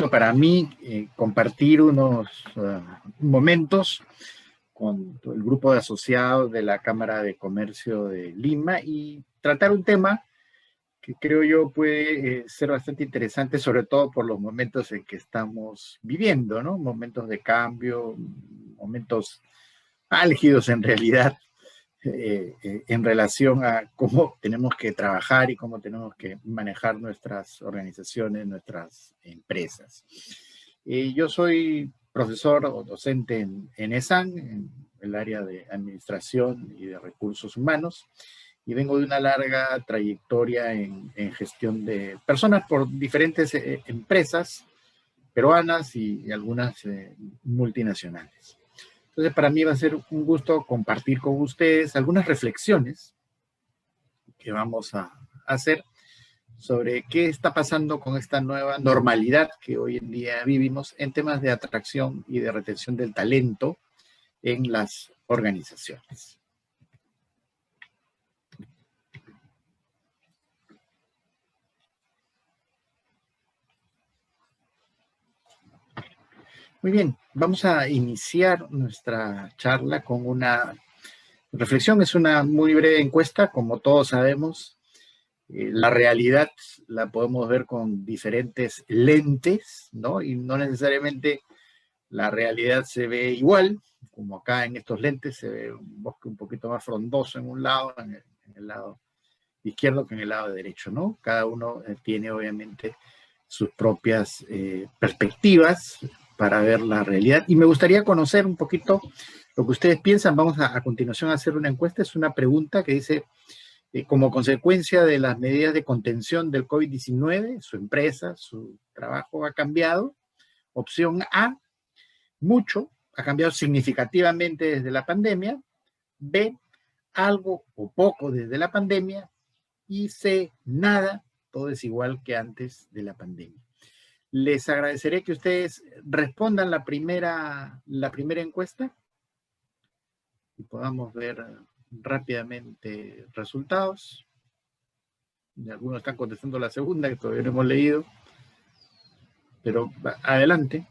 gusto para mí compartir unos momentos con el grupo de asociados de la Cámara de Comercio de Lima y tratar un tema que creo yo puede ser bastante interesante, sobre todo por los momentos en que estamos viviendo, ¿no? Momentos de cambio, momentos álgidos en realidad, en relación a cómo tenemos que trabajar y cómo tenemos que manejar nuestras organizaciones, nuestras empresas. Yo soy profesor o docente en ESAN, en el área de Administración y de Recursos Humanos, y vengo de una larga trayectoria en gestión de personas por diferentes empresas peruanas y algunas multinacionales. Entonces, para mí va a ser un gusto compartir con ustedes algunas reflexiones que vamos a hacer sobre qué está pasando con esta nueva normalidad que hoy en día vivimos en temas de atracción y de retención del talento en las organizaciones. Muy bien, vamos a iniciar nuestra charla con una reflexión. Es una muy breve encuesta, como todos sabemos. La realidad la podemos ver con diferentes lentes, ¿no? Y no necesariamente la realidad se ve igual, como acá en estos lentes se ve un bosque un poquito más frondoso en un lado, en el lado izquierdo que en el lado derecho, ¿no? Cada uno tiene obviamente sus propias perspectivas para ver la realidad. Y me gustaría conocer un poquito lo que ustedes piensan. Vamos a continuación a hacer una encuesta. Es una pregunta que dice, como consecuencia de las medidas de contención del COVID-19, su empresa, su trabajo ha cambiado. Opción A, mucho, ha cambiado significativamente desde la pandemia. B, algo o poco desde la pandemia. Y C, nada, todo es igual que antes de la pandemia. Les agradeceré que ustedes respondan la primera encuesta y podamos ver rápidamente resultados. Y algunos están contestando la segunda, que todavía no hemos leído, pero adelante.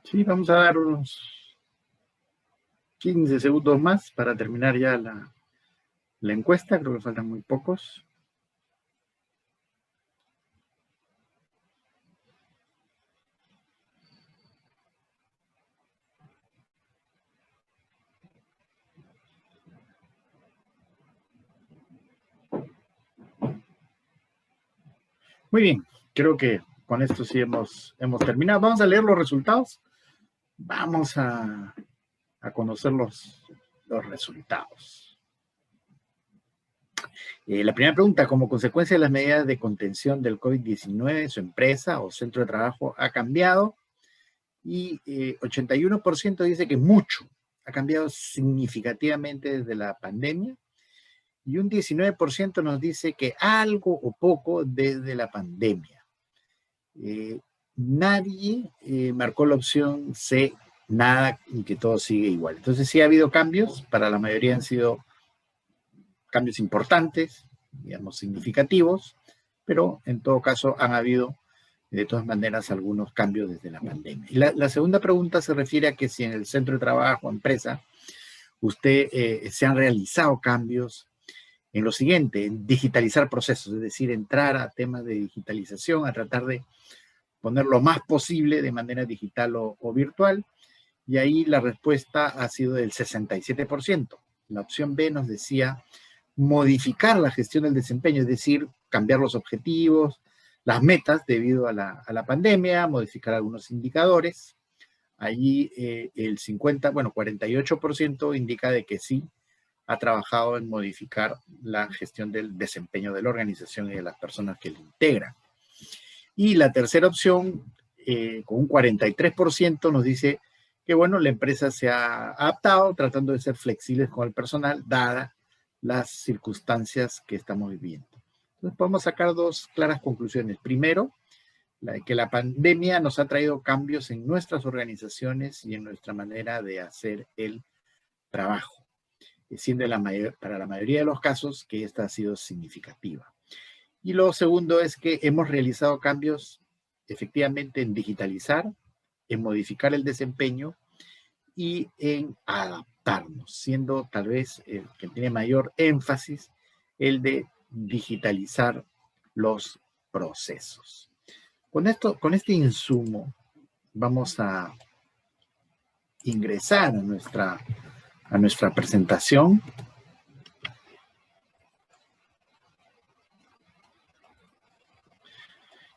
Sí, vamos a dar unos 15 segundos más para terminar ya la encuesta. Creo que faltan muy pocos. Muy bien, creo que con esto sí hemos terminado. Vamos a leer los resultados. Vamos a conocer los resultados. La primera pregunta, como consecuencia de las medidas de contención del COVID-19, su empresa o centro de trabajo ha cambiado, y 81% dice que mucho, ha cambiado significativamente desde la pandemia, y un 19% nos dice que algo o poco desde la pandemia. Nadie marcó la opción C, nada, y que todo sigue igual. Entonces sí ha habido cambios, para la mayoría han sido cambios importantes, digamos, significativos, pero en todo caso han habido de todas maneras algunos cambios desde la pandemia. Y la segunda pregunta se refiere a que si en el centro de trabajo, empresa, se han realizado cambios en lo siguiente, en digitalizar procesos, es decir, entrar a temas de digitalización, a tratar de poner lo más posible de manera digital o virtual, y ahí la respuesta ha sido del 67%. La opción B nos decía modificar la gestión del desempeño, es decir, cambiar los objetivos, las metas debido a la pandemia, modificar algunos indicadores. Allí el 48% indica de que sí ha trabajado en modificar la gestión del desempeño de la organización y de las personas que la integran. Y la tercera opción, con un 43%, nos dice que, bueno, la empresa se ha adaptado tratando de ser flexibles con el personal, dada las circunstancias que estamos viviendo. Entonces podemos sacar dos claras conclusiones. Primero, que la pandemia nos ha traído cambios en nuestras organizaciones y en nuestra manera de hacer el trabajo, siendo para la mayoría de los casos que esta ha sido significativa. Y lo segundo es que hemos realizado cambios efectivamente en digitalizar, en modificar el desempeño y en adaptarnos, siendo tal vez el que tiene mayor énfasis el de digitalizar los procesos. Con este insumo vamos a ingresar a nuestra presentación.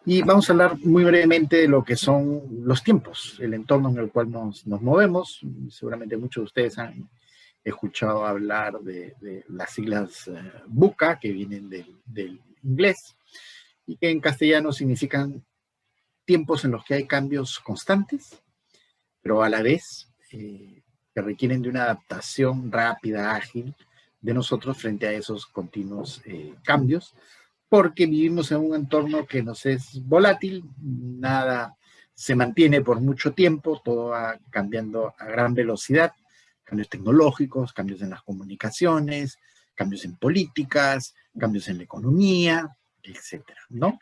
Y vamos a hablar muy brevemente de lo que son los tiempos, el entorno en el cual nos movemos. Seguramente muchos de ustedes han escuchado hablar de las siglas VUCA, que vienen del inglés, y que en castellano significan tiempos en los que hay cambios constantes, pero a la vez que requieren de una adaptación rápida, ágil, de nosotros frente a esos continuos cambios, porque vivimos en un entorno que nos es volátil, nada se mantiene por mucho tiempo, todo va cambiando a gran velocidad, cambios tecnológicos, cambios en las comunicaciones, cambios en políticas, cambios en la economía, etcétera, ¿no?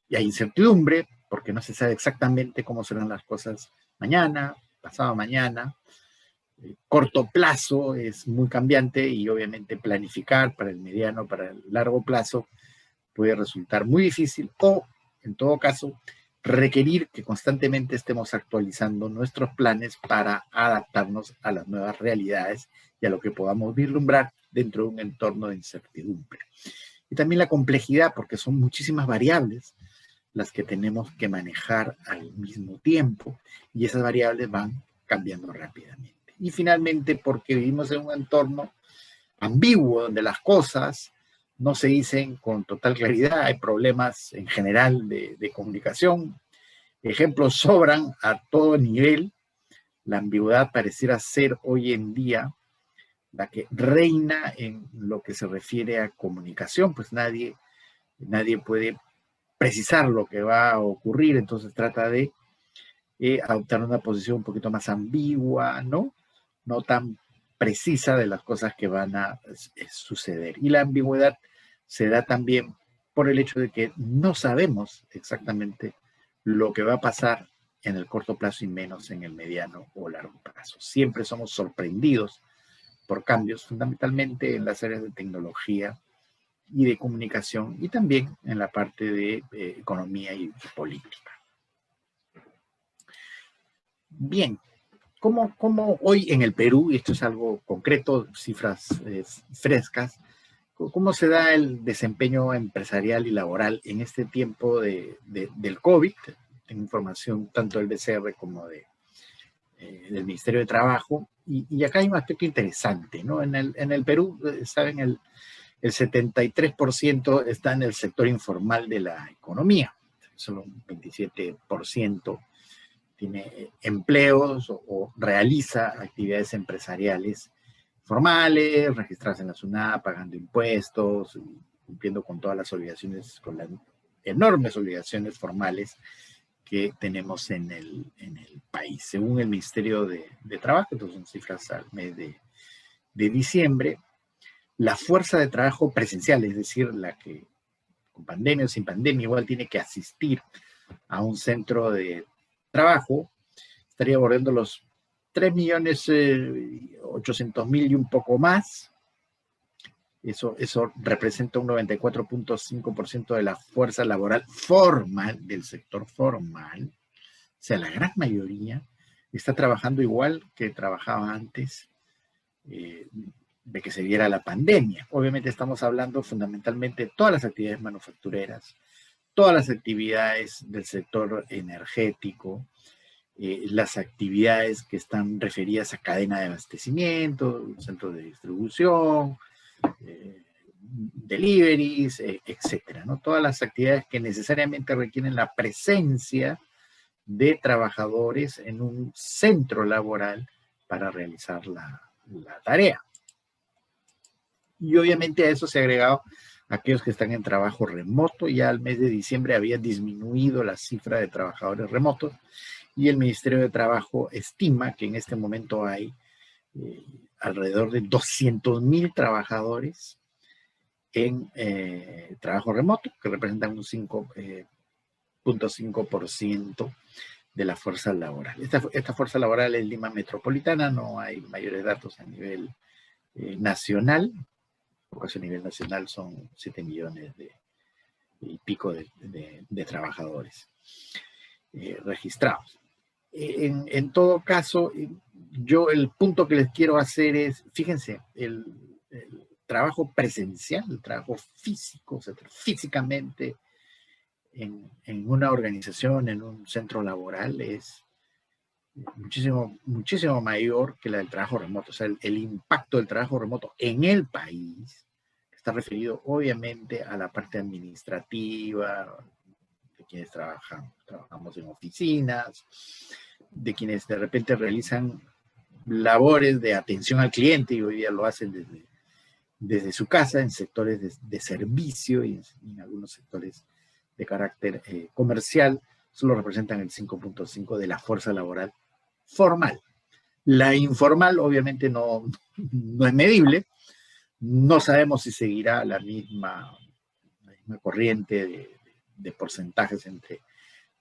Y hay incertidumbre, porque no se sabe exactamente cómo serán las cosas mañana, pasado mañana. Corto plazo es muy cambiante y obviamente planificar para el mediano, para el largo plazo puede resultar muy difícil o, en todo caso, requerir que constantemente estemos actualizando nuestros planes para adaptarnos a las nuevas realidades y a lo que podamos vislumbrar dentro de un entorno de incertidumbre. Y también la complejidad, porque son muchísimas variables las que tenemos que manejar al mismo tiempo y esas variables van cambiando rápidamente. Y finalmente, porque vivimos en un entorno ambiguo donde las cosas no se dicen con total claridad, hay problemas en general de comunicación, ejemplos sobran a todo nivel, la ambigüedad pareciera ser hoy en día la que reina en lo que se refiere a comunicación, pues nadie puede precisar lo que va a ocurrir, entonces trata de adoptar una posición un poquito más ambigua, ¿no? No tan precisa de las cosas que van a suceder. Y la ambigüedad se da también por el hecho de que no sabemos exactamente lo que va a pasar en el corto plazo y menos en el mediano o largo plazo. Siempre somos sorprendidos por cambios, fundamentalmente en las áreas de tecnología y de comunicación y también en la parte de economía y política. Bien, ¿cómo hoy en el Perú, y esto es algo concreto, cifras frescas, cómo se da el desempeño empresarial y laboral en este tiempo del COVID? Tengo información tanto del BCR como del Ministerio de Trabajo, y acá hay un aspecto interesante, ¿no? En el Perú, saben, el 73% está en el sector informal de la economía, solo un 27% tiene empleos o realiza actividades empresariales formales, registradas en la SUNAT, pagando impuestos, cumpliendo con todas las obligaciones, con las enormes obligaciones formales que tenemos en el país. Según el Ministerio de Trabajo, entonces son cifras al mes de diciembre, la fuerza de trabajo presencial, es decir, la que con pandemia o sin pandemia igual tiene que asistir a un centro de trabajo, estaría bordeando los 3.800.000 y un poco más. Eso representa un 94.5% de la fuerza laboral formal, del sector formal. O sea, la gran mayoría está trabajando igual que trabajaba antes, de que se diera la pandemia. Obviamente estamos hablando fundamentalmente de todas las actividades manufactureras, todas las actividades del sector energético, las actividades que están referidas a cadena de abastecimiento, centros de distribución, deliveries, etcétera, ¿no? Todas las actividades que necesariamente requieren la presencia de trabajadores en un centro laboral para realizar la tarea. Y obviamente a eso se ha agregado aquellos que están en trabajo remoto. Ya al mes de diciembre había disminuido la cifra de trabajadores remotos y el Ministerio de Trabajo estima que en este momento hay alrededor de 200,000 trabajadores en trabajo remoto, que representan un 5.5% de la fuerza laboral. Esta fuerza laboral es Lima Metropolitana, no hay mayores datos a nivel nacional, porque a nivel nacional son 7 millones y pico de trabajadores registrados. En todo caso, yo el punto que les quiero hacer es, fíjense, el trabajo presencial, el trabajo físico, o sea, físicamente en una organización, en un centro laboral, es muchísimo, muchísimo mayor que la del trabajo remoto. O sea, el impacto del trabajo remoto en el país está referido obviamente a la parte administrativa, de quienes trabajamos en oficinas, de quienes de repente realizan labores de atención al cliente y hoy día lo hacen desde su casa en sectores de servicio y en algunos sectores de carácter comercial, solo representan el 5.5% de la fuerza laboral formal. La informal obviamente no es medible, no sabemos si seguirá la misma corriente de porcentajes entre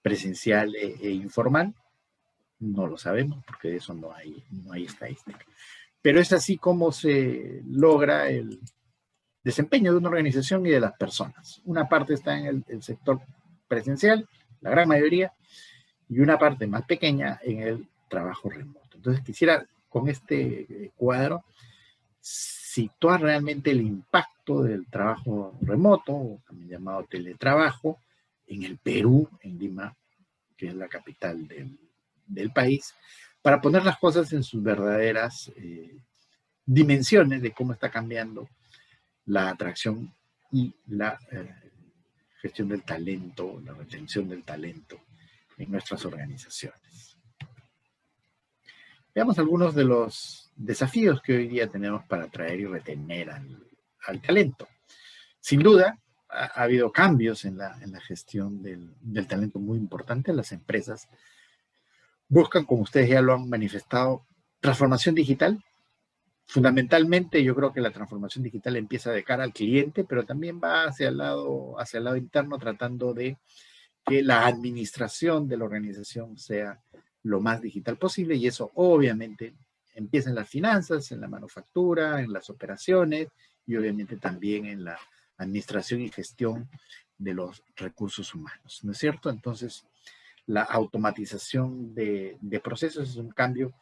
presencial e informal, no lo sabemos porque de eso no hay estadística. Pero es así como se logra el desempeño de una organización y de las personas. Una parte está en el sector presencial, la gran mayoría, y una parte más pequeña en el trabajo remoto. Entonces quisiera con este cuadro situar realmente el impacto del trabajo remoto, también llamado teletrabajo, en el Perú, en Lima, que es la capital del país, para poner las cosas en sus verdaderas dimensiones de cómo está cambiando la atracción y la gestión del talento, la retención del talento en nuestras organizaciones. Veamos algunos de los desafíos que hoy día tenemos para atraer y retener al talento. Sin duda, ha habido cambios en la gestión del talento muy importante. Las empresas buscan, como ustedes ya lo han manifestado, transformación digital. Fundamentalmente, yo creo que la transformación digital empieza de cara al cliente, pero también va hacia el lado interno, tratando de que la administración de la organización sea lo más digital posible, y eso obviamente empieza en las finanzas, en la manufactura, en las operaciones y obviamente también en la administración y gestión de los recursos humanos, ¿no es cierto? Entonces, la automatización de procesos es un cambio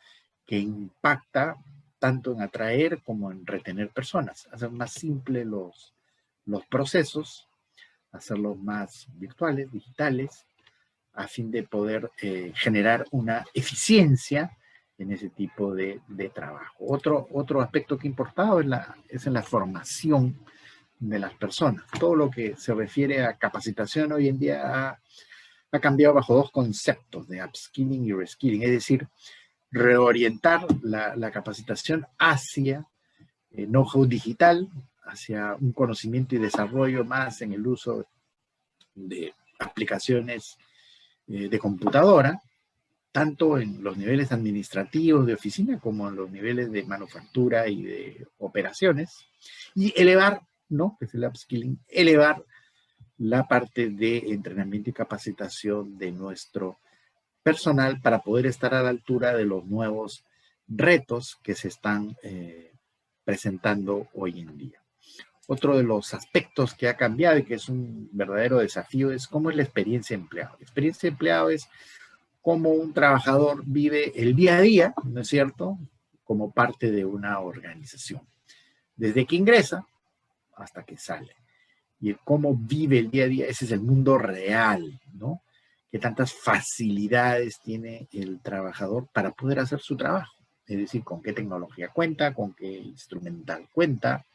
que impacta tanto en atraer como en retener personas, hacer más simples los procesos, hacerlos más virtuales, digitales, a fin de poder generar una eficiencia en ese tipo de trabajo. Otro aspecto que he importado es en la formación de las personas. Todo lo que se refiere a capacitación hoy en día ha cambiado bajo dos conceptos de upskilling y reskilling, es decir, reorientar la capacitación hacia know-how digital, hacia un conocimiento y desarrollo más en el uso de aplicaciones de computadora, tanto en los niveles administrativos de oficina como en los niveles de manufactura y de operaciones, y elevar, ¿no? Que es el upskilling, elevar la parte de entrenamiento y capacitación de nuestro personal para poder estar a la altura de los nuevos retos que se están presentando hoy en día. Otro de los aspectos que ha cambiado y que es un verdadero desafío es cómo es la experiencia de empleado. La experiencia de empleado es cómo un trabajador vive el día a día, ¿no es cierto?, como parte de una organización. desde que ingresa hasta que sale. Y el cómo vive el día a día, ese es el mundo real, ¿no? Qué tantas facilidades tiene el trabajador para poder hacer su trabajo. Es decir, con qué tecnología cuenta, con qué instrumental cuenta,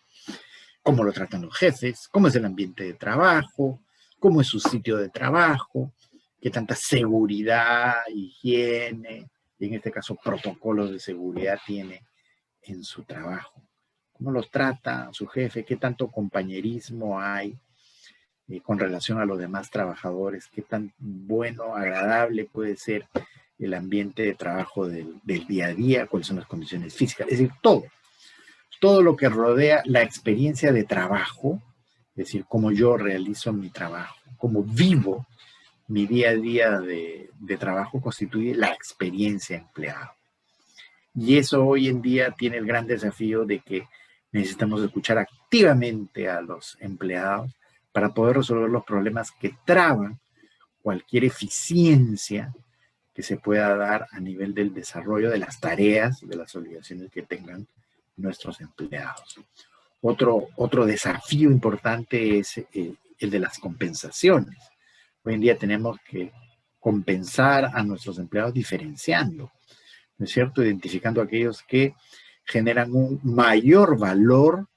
cómo lo tratan los jefes, cómo es el ambiente de trabajo, cómo es su sitio de trabajo, qué tanta seguridad, higiene, y en este caso protocolos de seguridad tiene en su trabajo. Cómo los trata su jefe, qué tanto compañerismo hay con relación a los demás trabajadores, qué tan bueno, agradable puede ser el ambiente de trabajo del día a día, cuáles son las condiciones físicas, es decir, todo lo que rodea la experiencia de trabajo, es decir, cómo yo realizo mi trabajo, cómo vivo mi día a día de trabajo, constituye la experiencia empleado. Y eso hoy en día tiene el gran desafío de que necesitamos escuchar activamente a los empleados para poder resolver los problemas que traban cualquier eficiencia que se pueda dar a nivel del desarrollo de las tareas, de las obligaciones que tengan nuestros empleados. Otro desafío importante es el de las compensaciones. Hoy en día tenemos que compensar a nuestros empleados diferenciando, ¿no es cierto? Identificando aquellos que generan un mayor valor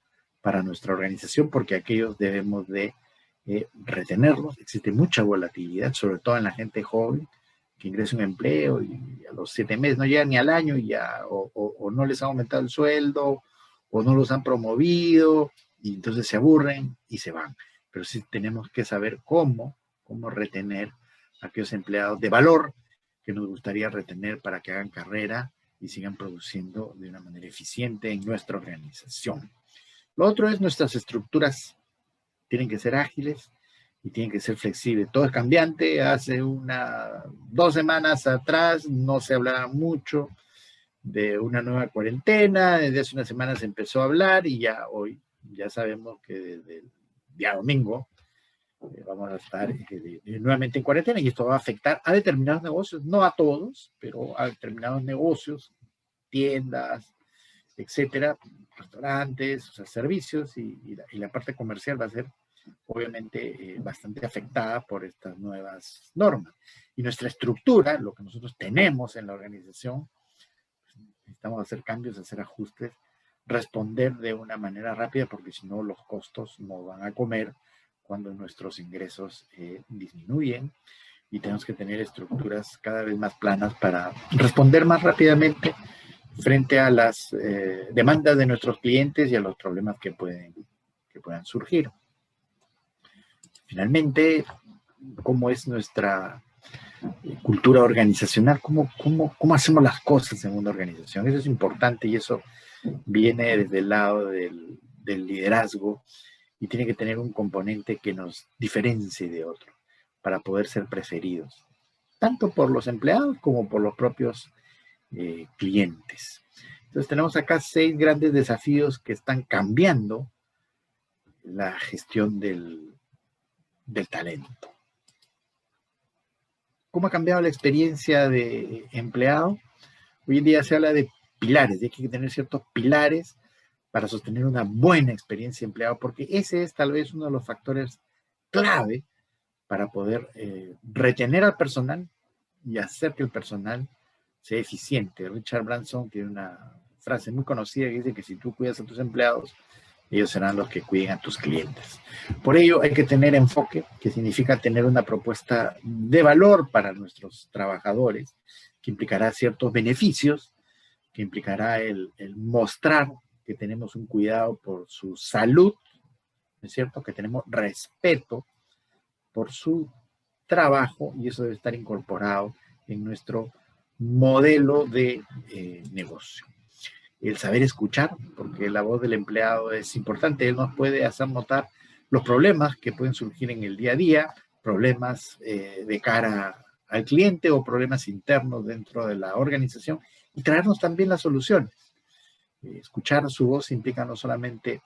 para nuestra organización, porque aquellos debemos de retenerlos. Existe mucha volatilidad, sobre todo en la gente joven, que ingresa un empleo y a los 7 meses no llegan ni al año y ya, o no les ha aumentado el sueldo, o no los han promovido, y entonces se aburren y se van. Pero sí tenemos que saber cómo retener a aquellos empleados de valor que nos gustaría retener para que hagan carrera y sigan produciendo de una manera eficiente en nuestra organización. Lo otro es nuestras estructuras tienen que ser ágiles y tienen que ser flexibles. Todo es cambiante. Hace 2 semanas atrás no se hablaba mucho de una nueva cuarentena. Desde hace unas semanas se empezó a hablar y ya hoy ya sabemos que desde el día domingo vamos a estar nuevamente en cuarentena y esto va a afectar a determinados negocios, no a todos, pero a determinados negocios, tiendas, etcétera, restaurantes, o sea, servicios y la parte comercial va a ser obviamente bastante afectada por estas nuevas normas. Y nuestra estructura, lo que nosotros tenemos en la organización, necesitamos hacer cambios, hacer ajustes, responder de una manera rápida, porque si no los costos no van a comer cuando nuestros ingresos disminuyen y tenemos que tener estructuras cada vez más planas para responder más rápidamente frente a las demandas de nuestros clientes y a los problemas que puedan surgir. Finalmente, ¿cómo es nuestra cultura organizacional? ¿Cómo hacemos las cosas en una organización? Eso es importante y eso viene desde el lado del liderazgo y tiene que tener un componente que nos diferencie de otro para poder ser preferidos, tanto por los empleados como por los propios clientes. Entonces tenemos acá 6 grandes desafíos que están cambiando la gestión del talento. ¿Cómo ha cambiado la experiencia de empleado? Hoy en día se habla de pilares, de que hay que tener ciertos pilares para sostener una buena experiencia de empleado, porque ese es tal vez uno de los factores clave para poder retener al personal y hacer que el personal sea eficiente. Richard Branson tiene una frase muy conocida que dice que si tú cuidas a tus empleados, ellos serán los que cuiden a tus clientes. Por ello hay que tener enfoque, que significa tener una propuesta de valor para nuestros trabajadores, que implicará ciertos beneficios, que implicará el mostrar que tenemos un cuidado por su salud, ¿no es cierto? Que tenemos respeto por su trabajo y eso debe estar incorporado en nuestro modelo de negocio. El saber escuchar, porque la voz del empleado es importante, él nos puede hacer notar los problemas que pueden surgir en el día a día, problemas de cara al cliente o problemas internos dentro de la organización y traernos también las soluciones. Escuchar su voz implica no solamente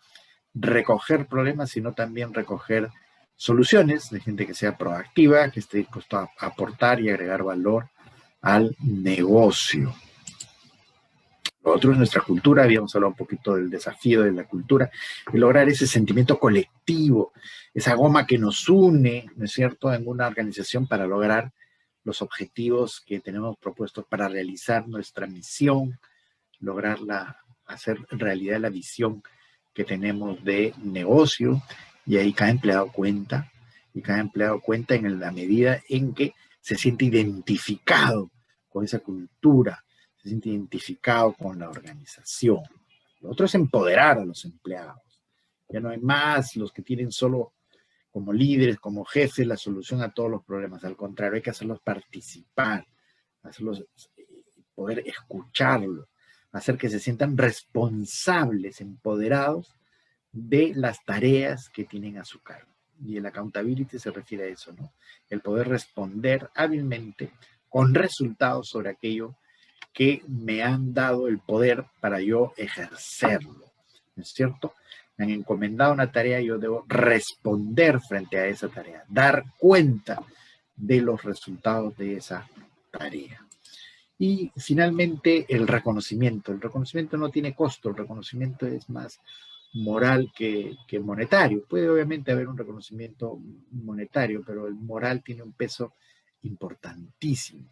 recoger problemas, sino también recoger soluciones de gente que sea proactiva, que esté dispuesta a aportar y agregar valor al negocio. Otro es nuestra cultura, habíamos hablado un poquito del desafío de la cultura, y lograr ese sentimiento colectivo, esa goma que nos une, ¿no es cierto?, en una organización para lograr los objetivos que tenemos propuestos para realizar nuestra misión, lograr hacer realidad la visión que tenemos de negocio, y ahí cada empleado cuenta, y cada empleado cuenta en la medida en que se siente identificado con esa cultura, se siente identificado con la organización. Lo otro es empoderar a los empleados. Ya no hay más los que tienen solo como líderes, como jefes, la solución a todos los problemas. Al contrario, hay que hacerlos participar, hacerlos poder escucharlos, hacer que se sientan responsables, empoderados de las tareas que tienen a su cargo. Y el accountability se refiere a eso, ¿no? El poder responder hábilmente con resultados sobre aquello que me han dado el poder para yo ejercerlo, ¿no es cierto? Me han encomendado una tarea y yo debo responder frente a esa tarea, dar cuenta de los resultados de esa tarea. Y finalmente el reconocimiento. El reconocimiento no tiene costo, el reconocimiento es más moral que monetario. Puede obviamente haber un reconocimiento monetario, pero el moral tiene un peso importantísimo.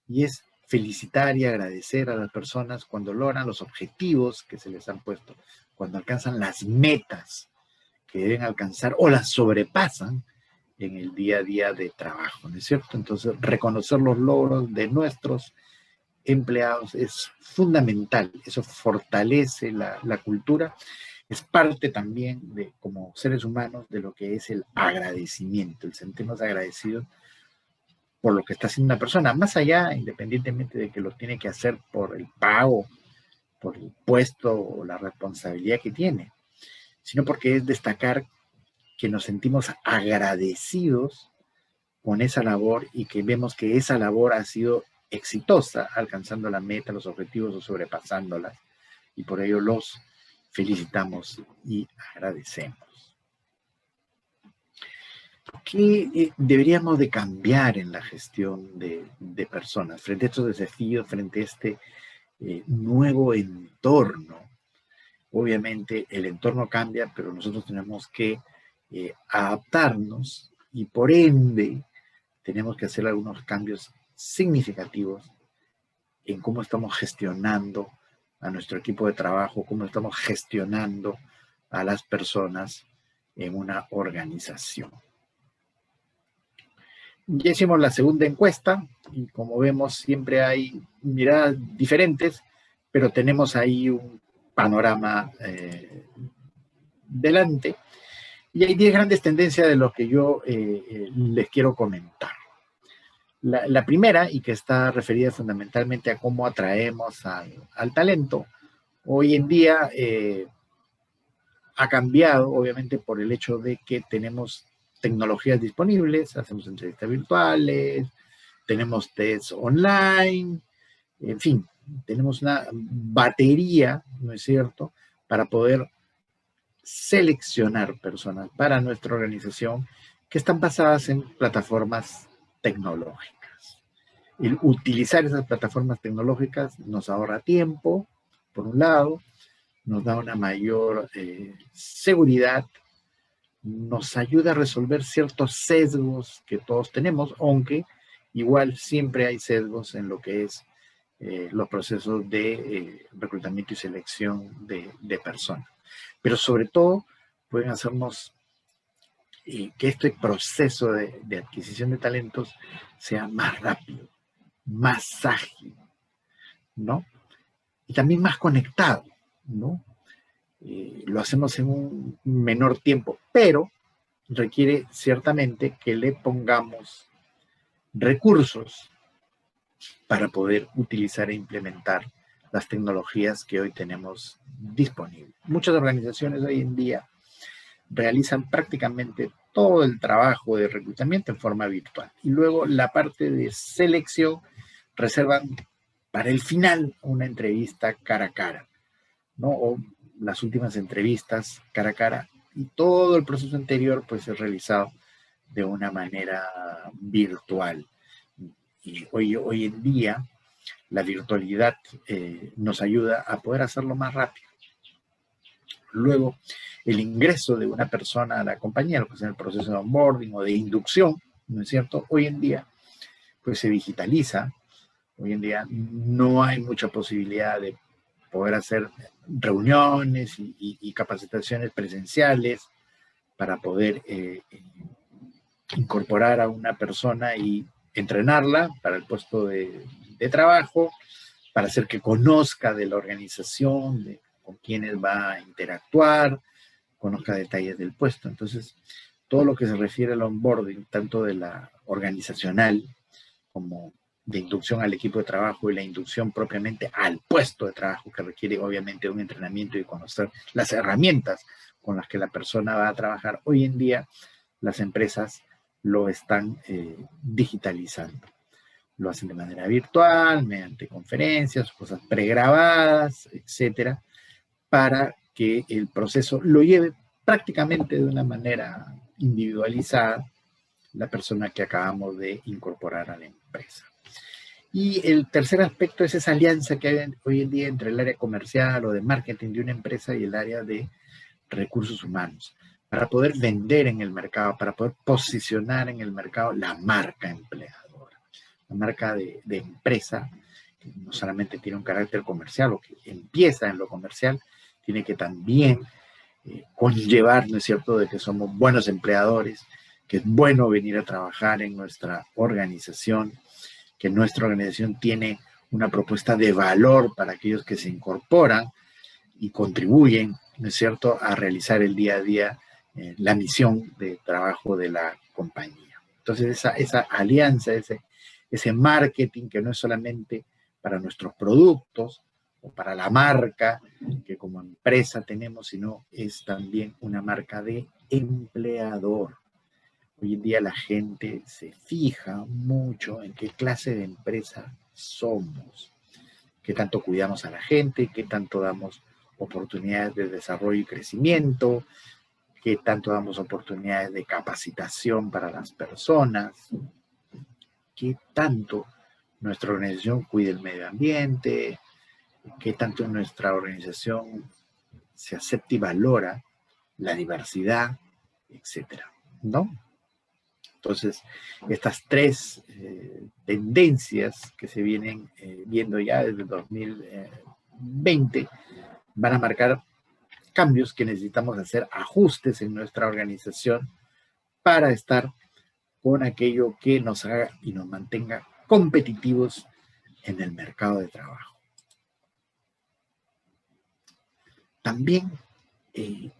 Y es felicitar y agradecer a las personas cuando logran los objetivos que se les han puesto, cuando alcanzan las metas que deben alcanzar o las sobrepasan en el día a día de trabajo, ¿no es cierto? Entonces, reconocer los logros de nuestros empleados es fundamental. Eso fortalece la cultura. Es parte también de, como seres humanos, de lo que es el agradecimiento, el sentirnos agradecidos por lo que está haciendo una persona, más allá, independientemente de que lo tiene que hacer por el pago, por el puesto o la responsabilidad que tiene, sino porque es destacar que nos sentimos agradecidos con esa labor y que vemos que esa labor ha sido exitosa, alcanzando la meta, los objetivos o sobrepasándolas, y por ello los felicitamos y agradecemos. ¿Qué deberíamos de cambiar en la gestión de personas frente a estos desafíos, frente a este nuevo entorno? Obviamente el entorno cambia, pero nosotros tenemos que adaptarnos y por ende tenemos que hacer algunos cambios significativos en cómo estamos gestionando a nuestro equipo de trabajo, cómo estamos gestionando a las personas en una organización. Ya hicimos la segunda encuesta y como vemos siempre hay miradas diferentes, pero tenemos ahí un panorama delante y hay 10 grandes tendencias de lo que yo les quiero comentar. La primera, y que está referida fundamentalmente a cómo atraemos al talento, hoy en día ha cambiado, obviamente, por el hecho de que tenemos tecnologías disponibles, hacemos entrevistas virtuales, tenemos tests online, en fin, tenemos una batería, ¿no es cierto?, para poder seleccionar personas para nuestra organización que están basadas en plataformas tecnológicas. El utilizar esas plataformas tecnológicas nos ahorra tiempo, por un lado, nos da una mayor seguridad, nos ayuda a resolver ciertos sesgos que todos tenemos, aunque igual siempre hay sesgos en lo que es los procesos de reclutamiento y selección de personas. Pero sobre todo pueden hacernos que este proceso de adquisición de talentos sea más rápido, más ágil, ¿no? Y también más conectado, ¿no? Lo hacemos en un menor tiempo, pero requiere ciertamente que le pongamos recursos para poder utilizar e implementar las tecnologías que hoy tenemos disponibles. Muchas organizaciones hoy en día realizan prácticamente todo el trabajo de reclutamiento en forma virtual y luego la parte de selección reservan para el final una entrevista cara a cara, ¿no? O las últimas entrevistas cara a cara y todo el proceso anterior pues es realizado de una manera virtual. Y hoy en día la virtualidad nos ayuda a poder hacerlo más rápido. Luego, el ingreso de una persona a la compañía, lo que es en el proceso de onboarding o de inducción, ¿no es cierto? Hoy en día, pues se digitaliza. Hoy en día no hay mucha posibilidad de poder hacer reuniones y capacitaciones presenciales para poder incorporar a una persona y entrenarla para el puesto de trabajo, para hacer que conozca de la organización, de con quiénes va a interactuar, conozca detalles del puesto. Entonces, todo lo que se refiere al onboarding, tanto de la organizacional como de inducción al equipo de trabajo y la inducción propiamente al puesto de trabajo, que requiere obviamente un entrenamiento y conocer las herramientas con las que la persona va a trabajar. Hoy en día las empresas lo están digitalizando. Lo hacen de manera virtual, mediante conferencias, cosas pregrabadas, etcétera, para que el proceso lo lleve prácticamente de una manera individualizada la persona que acabamos de incorporar a la empresa. Y el tercer aspecto es esa alianza que hay hoy en día entre el área comercial o de marketing de una empresa y el área de recursos humanos, para poder vender en el mercado, para poder posicionar en el mercado la marca empleadora, la marca de empresa, que no solamente tiene un carácter comercial o que empieza en lo comercial, tiene que también conllevar, ¿no es cierto?, de que somos buenos empleadores, que es bueno venir a trabajar en nuestra organización, que nuestra organización tiene una propuesta de valor para aquellos que se incorporan y contribuyen, ¿no es cierto?, a realizar el día a día la misión de trabajo de la compañía. Entonces, esa alianza, ese marketing que no es solamente para nuestros productos o para la marca que como empresa tenemos, sino es también una marca de empleador. Hoy en día la gente se fija mucho en qué clase de empresa somos, qué tanto cuidamos a la gente, qué tanto damos oportunidades de desarrollo y crecimiento, qué tanto damos oportunidades de capacitación para las personas, qué tanto nuestra organización cuida el medio ambiente, qué tanto en nuestra organización se acepta y valora la diversidad, etcétera, ¿no? Entonces, estas tres tendencias que se vienen viendo ya desde el 2020 van a marcar cambios que necesitamos hacer, ajustes en nuestra organización para estar con aquello que nos haga y nos mantenga competitivos en el mercado de trabajo. También, y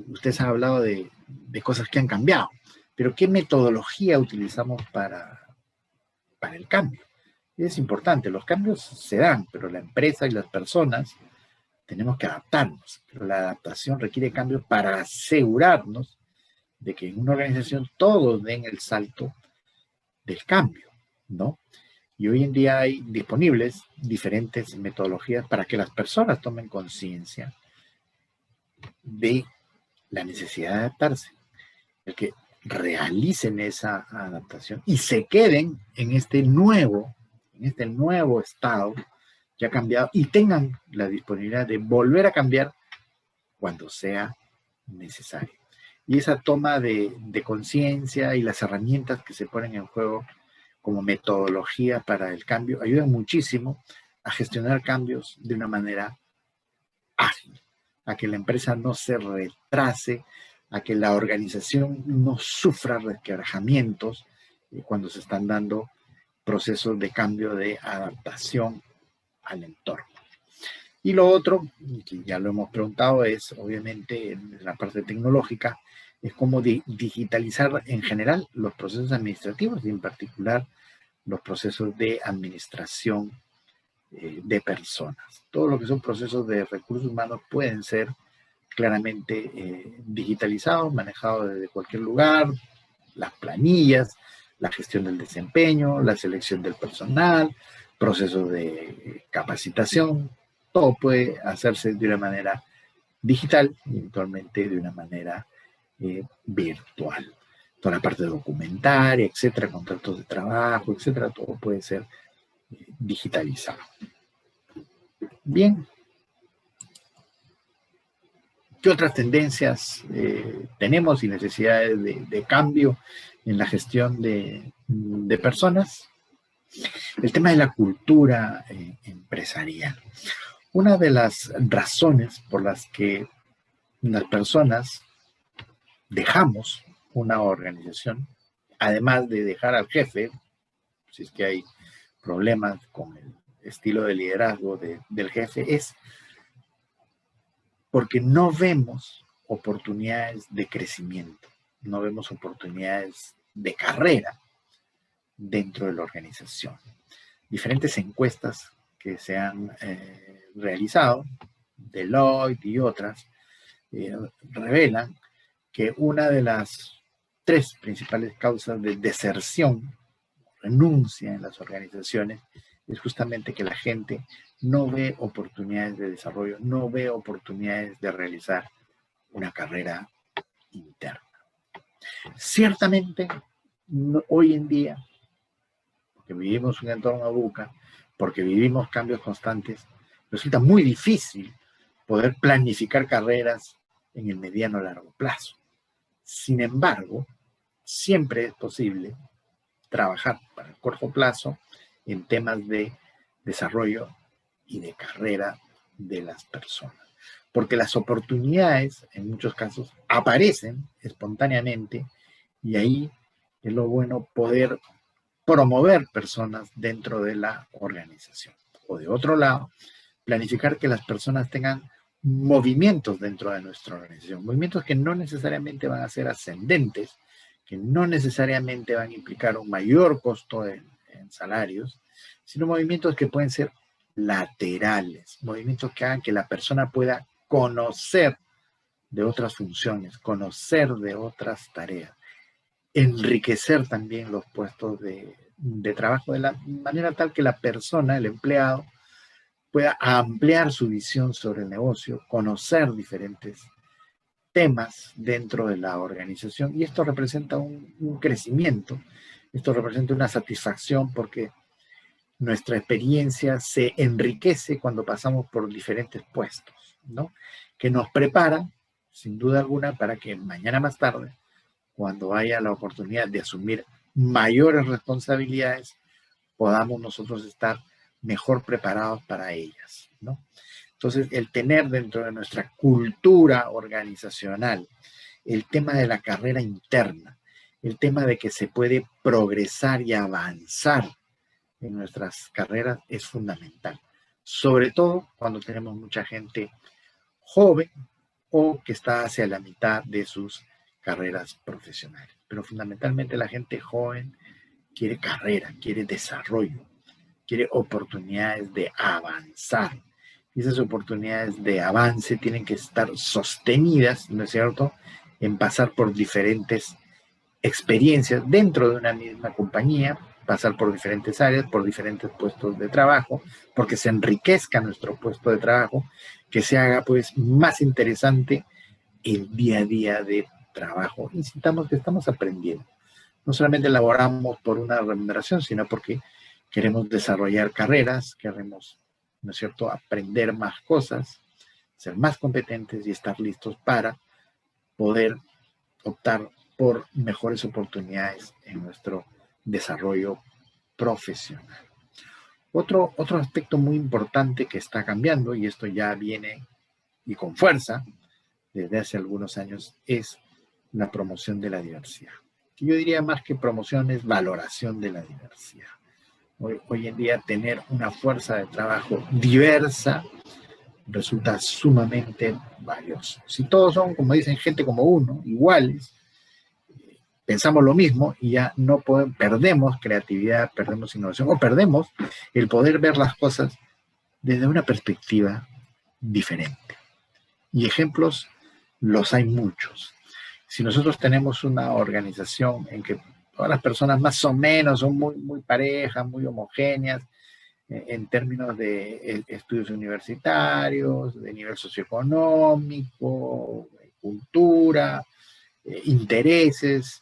ustedes han hablado de cosas que han cambiado, pero ¿qué metodología utilizamos para el cambio? Es importante, los cambios se dan, pero la empresa y las personas tenemos que adaptarnos, pero la adaptación requiere cambios para asegurarnos de que en una organización todos den el salto del cambio, ¿no? Y hoy en día hay disponibles diferentes metodologías para que las personas tomen conciencia de la necesidad de adaptarse, de que realicen esa adaptación y se queden en este nuevo estado que ha cambiado y tengan la disponibilidad de volver a cambiar cuando sea necesario. Y esa toma de conciencia y las herramientas que se ponen en juego como metodología para el cambio ayudan muchísimo a gestionar cambios de una manera ágil, a que la empresa no se retrase, a que la organización no sufra resquebrajamientos cuando se están dando procesos de cambio, de adaptación al entorno. Y lo otro, que ya lo hemos preguntado, es obviamente en la parte tecnológica, es cómo digitalizar en general los procesos administrativos y en particular los procesos de administración de personas. Todo lo que son procesos de recursos humanos pueden ser claramente digitalizados, manejados desde cualquier lugar, las planillas, la gestión del desempeño, la selección del personal, procesos de capacitación, todo puede hacerse de una manera digital y eventualmente de una manera virtual. Toda la parte documentaria, etcétera, contratos de trabajo, etcétera, todo puede ser digitalizado. Bien. ¿Qué otras tendencias tenemos y necesidades de cambio en la gestión de personas? El tema de la cultura empresarial. Una de las razones por las que las personas dejamos una organización, además de dejar al jefe, si es que hay problemas con el estilo de liderazgo del jefe, es porque no vemos oportunidades de crecimiento, no vemos oportunidades de carrera dentro de la organización. Diferentes encuestas que se han realizado, Deloitte y otras, revelan que una de las 3 principales causas de deserción, renuncia en las organizaciones, es justamente que la gente no ve oportunidades de desarrollo, no ve oportunidades de realizar una carrera interna. Ciertamente, hoy en día, porque vivimos un entorno VUCA, porque vivimos cambios constantes, resulta muy difícil poder planificar carreras en el mediano o largo plazo. Sin embargo, siempre es posible trabajar para el corto plazo en temas de desarrollo y de carrera de las personas. Porque las oportunidades, en muchos casos, aparecen espontáneamente y ahí es lo bueno poder promover personas dentro de la organización. O de otro lado, planificar que las personas tengan movimientos dentro de nuestra organización, movimientos que no necesariamente van a ser ascendentes, que no necesariamente van a implicar un mayor costo en salarios, sino movimientos que pueden ser laterales, movimientos que hagan que la persona pueda conocer de otras funciones, conocer de otras tareas, enriquecer también los puestos de trabajo de la manera tal que la persona, el empleado, pueda ampliar su visión sobre el negocio, conocer diferentes temas dentro de la organización, y esto representa un crecimiento, esto representa una satisfacción porque nuestra experiencia se enriquece cuando pasamos por diferentes puestos, ¿no? Que nos preparan, sin duda alguna, para que mañana más tarde, cuando haya la oportunidad de asumir mayores responsabilidades, podamos nosotros estar mejor preparados para ellas, ¿no? Entonces, el tener dentro de nuestra cultura organizacional el tema de la carrera interna, el tema de que se puede progresar y avanzar en nuestras carreras es fundamental. Sobre todo cuando tenemos mucha gente joven o que está hacia la mitad de sus carreras profesionales. Pero fundamentalmente la gente joven quiere carrera, quiere desarrollo, quiere oportunidades de avanzar. Y esas oportunidades de avance tienen que estar sostenidas, ¿no es cierto?, en pasar por diferentes experiencias dentro de una misma compañía, pasar por diferentes áreas, por diferentes puestos de trabajo, porque se enriquezca nuestro puesto de trabajo, que se haga pues más interesante el día a día de trabajo. Y sintamos que estamos aprendiendo. No solamente laboramos por una remuneración, sino porque queremos desarrollar carreras, queremos, ¿no es cierto?, aprender más cosas, ser más competentes y estar listos para poder optar por mejores oportunidades en nuestro desarrollo profesional. Otro aspecto muy importante que está cambiando, y esto ya viene y con fuerza desde hace algunos años, es la promoción de la diversidad. Yo diría más que promoción es valoración de la diversidad. Hoy en día tener una fuerza de trabajo diversa resulta sumamente valioso. Si todos son, como dicen, gente como uno, iguales, pensamos lo mismo y ya no podemos, perdemos creatividad, perdemos innovación o perdemos el poder ver las cosas desde una perspectiva diferente. Y ejemplos los hay muchos. Si nosotros tenemos una organización en que todas las personas más o menos son muy parejas, muy homogéneas, en términos de estudios universitarios, de nivel socioeconómico, cultura, intereses,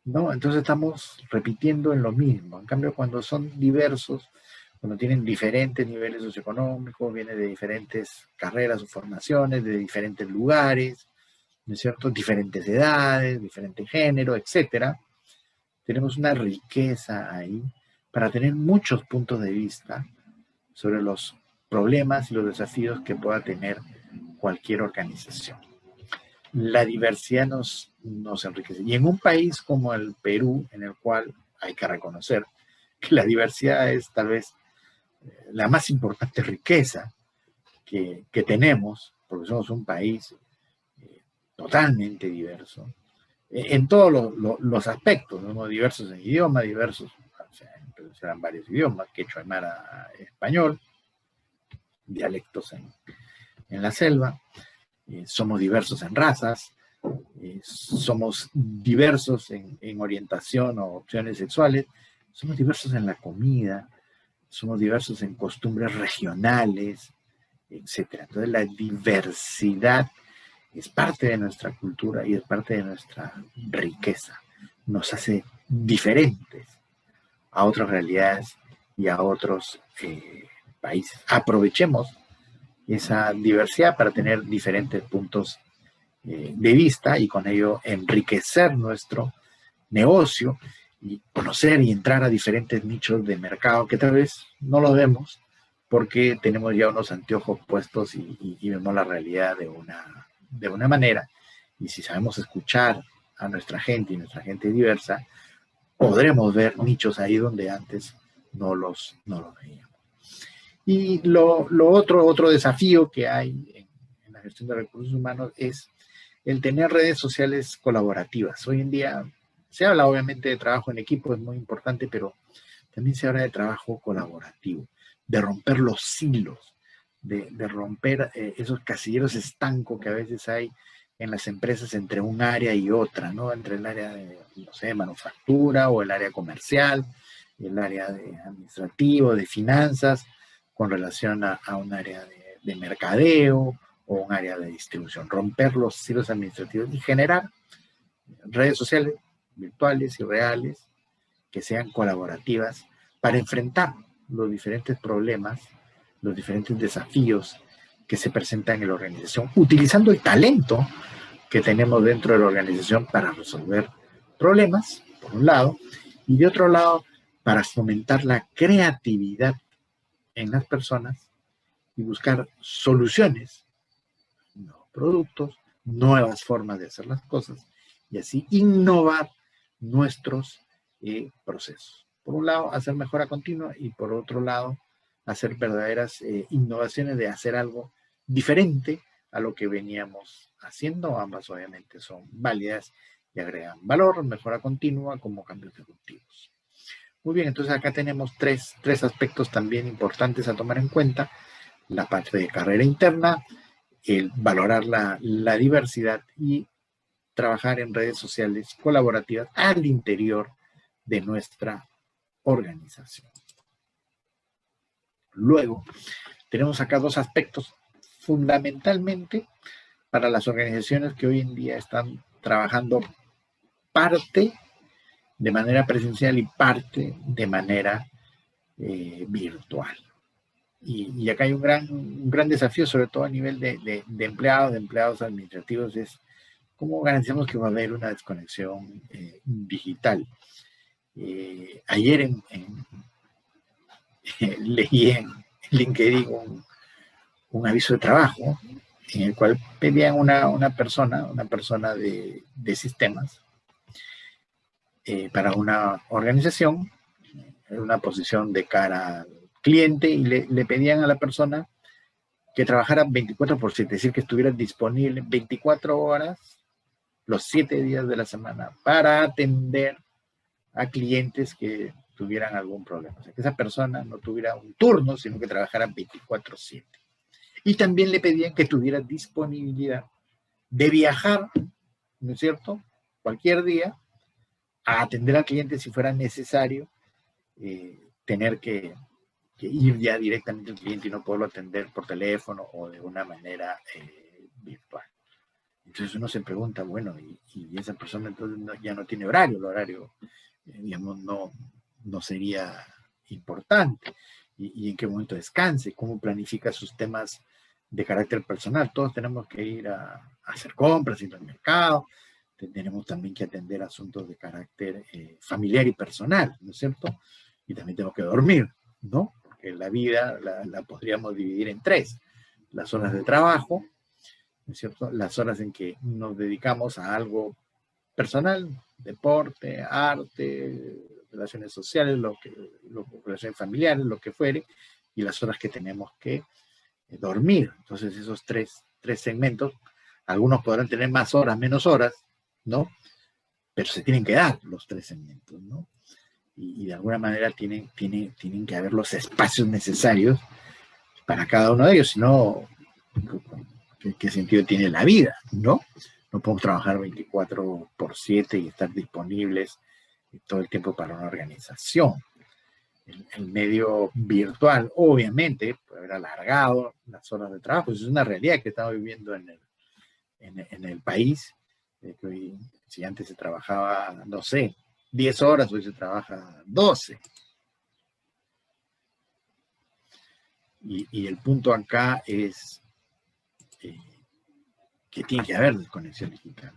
¿no? Entonces estamos repitiendo en lo mismo. En cambio, cuando son diversos, cuando tienen diferentes niveles socioeconómicos, vienen de diferentes carreras o formaciones, de diferentes lugares, ¿no es cierto? Diferentes edades, diferente género, etcétera. Tenemos una riqueza ahí para tener muchos puntos de vista sobre los problemas y los desafíos que pueda tener cualquier organización. La diversidad nos enriquece. Y en un país como el Perú, en el cual hay que reconocer que la diversidad es tal vez la más importante riqueza que tenemos, porque somos un país totalmente diverso, en todos los aspectos, ¿no? Diversos en idioma, diversos, o sea, serán varios idiomas, quechua, aymara, español, dialectos en la selva, somos diversos en razas, somos diversos en orientación o opciones sexuales, somos diversos en la comida, somos diversos en costumbres regionales, etcétera. Entonces la diversidad es parte de nuestra cultura y es parte de nuestra riqueza. Nos hace diferentes a otras realidades y a otros países. Aprovechemos esa diversidad para tener diferentes puntos de vista y con ello enriquecer nuestro negocio y conocer y entrar a diferentes nichos de mercado que tal vez no lo vemos porque tenemos ya unos anteojos puestos y vemos la realidad de una manera. Y si sabemos escuchar a nuestra gente y nuestra gente diversa, podremos ver nichos ahí donde antes no los veíamos. Y otro desafío que hay en la gestión de recursos humanos es el tener redes sociales colaborativas. Hoy en día se habla obviamente de trabajo en equipo, es muy importante, pero también se habla de trabajo colaborativo, de romper los silos, de romper esos casilleros estancos que a veces hay en las empresas entre un área y otra, ¿no? Entre el área de, no sé, manufactura o el área comercial, el área de administrativo, de finanzas, con relación a un área de mercadeo o un área de distribución. Romper los silos administrativos y generar redes sociales virtuales y reales que sean colaborativas para enfrentar los diferentes problemas, los diferentes desafíos que se presentan en la organización, utilizando el talento que tenemos dentro de la organización para resolver problemas, por un lado, y de otro lado, para fomentar la creatividad en las personas y buscar soluciones, nuevos productos, nuevas formas de hacer las cosas y así innovar nuestros procesos. Por un lado, hacer mejora continua y por otro lado, hacer verdaderas innovaciones de hacer algo diferente a lo que veníamos haciendo. Ambas obviamente son válidas y agregan valor, mejora continua como cambios disruptivos. Muy bien, entonces acá tenemos tres aspectos también importantes a tomar en cuenta. La parte de carrera interna, el valorar la diversidad y trabajar en redes sociales colaborativas al interior de nuestra organización. Luego, tenemos acá dos aspectos fundamentalmente para las organizaciones que hoy en día están trabajando parte de manera presencial y parte de manera virtual. Y acá hay un gran desafío, sobre todo a nivel de empleados administrativos, es cómo garantizamos que va a haber una desconexión digital. Ayer leí en LinkedIn un aviso de trabajo en el cual pedían una persona de sistemas para una organización, en una posición de cara al cliente, y le pedían a la persona que trabajara 24/7, es decir, que estuviera disponible 24 horas los 7 días de la semana para atender a clientes que tuvieran algún problema. O sea, que esa persona no tuviera un turno, sino que trabajara 24/7. Y también le pedían que tuviera disponibilidad de viajar, ¿no es cierto?, cualquier día a atender al cliente si fuera necesario, tener que ir ya directamente al cliente y no poderlo atender por teléfono o de una manera virtual. Entonces uno se pregunta, bueno, y esa persona entonces ya no tiene horario, el horario, digamos, no sería importante. y en qué momento descanse, cómo planifica sus temas de carácter personal. Todos tenemos que ir a hacer compras, ir al mercado, tenemos también que atender asuntos de carácter familiar y personal, ¿no es cierto? Y también tenemos que dormir, ¿no? Porque la vida la podríamos dividir en tres: las horas de trabajo, ¿no es cierto? Las horas en que nos dedicamos a algo personal, deporte, arte, relaciones sociales, relaciones familiares, lo que fuere, y las horas que tenemos que dormir. Entonces esos tres segmentos, algunos podrán tener más horas, menos horas, ¿no? Pero se tienen que dar los tres segmentos, ¿no? Y de alguna manera tienen que haber los espacios necesarios para cada uno de ellos, si no, ¿qué sentido tiene la vida, no? No podemos trabajar 24/7 y estar disponibles todo el tiempo para una organización. El medio virtual, obviamente, puede haber alargado las horas de trabajo. Eso es una realidad que estamos viviendo en el país. Que hoy, si antes se trabajaba, no sé, 10 horas, hoy se trabaja 12. Y el punto acá es que tiene que haber desconexión digital.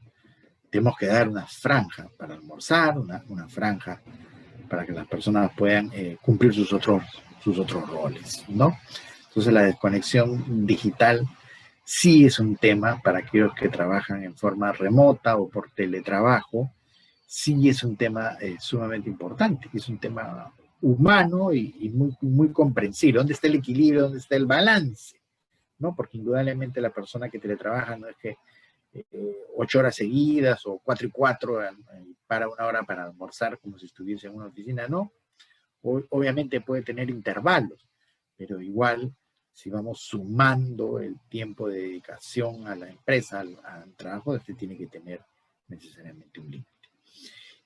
Tenemos que dar una franja para almorzar, una franja para que las personas puedan cumplir sus otros roles, ¿no? Entonces la desconexión digital sí es un tema para aquellos que trabajan en forma remota o por teletrabajo, sí es un tema sumamente importante, es un tema humano y muy, muy comprensible. ¿Dónde está el equilibrio? ¿Dónde está el balance? ¿No? Porque indudablemente la persona que teletrabaja no es que 8 horas seguidas o 4 y 4 para una hora para almorzar como si estuviese en una oficina, no. Obviamente puede tener intervalos, pero igual si vamos sumando el tiempo de dedicación a la empresa, al trabajo, este tiene que tener necesariamente un límite.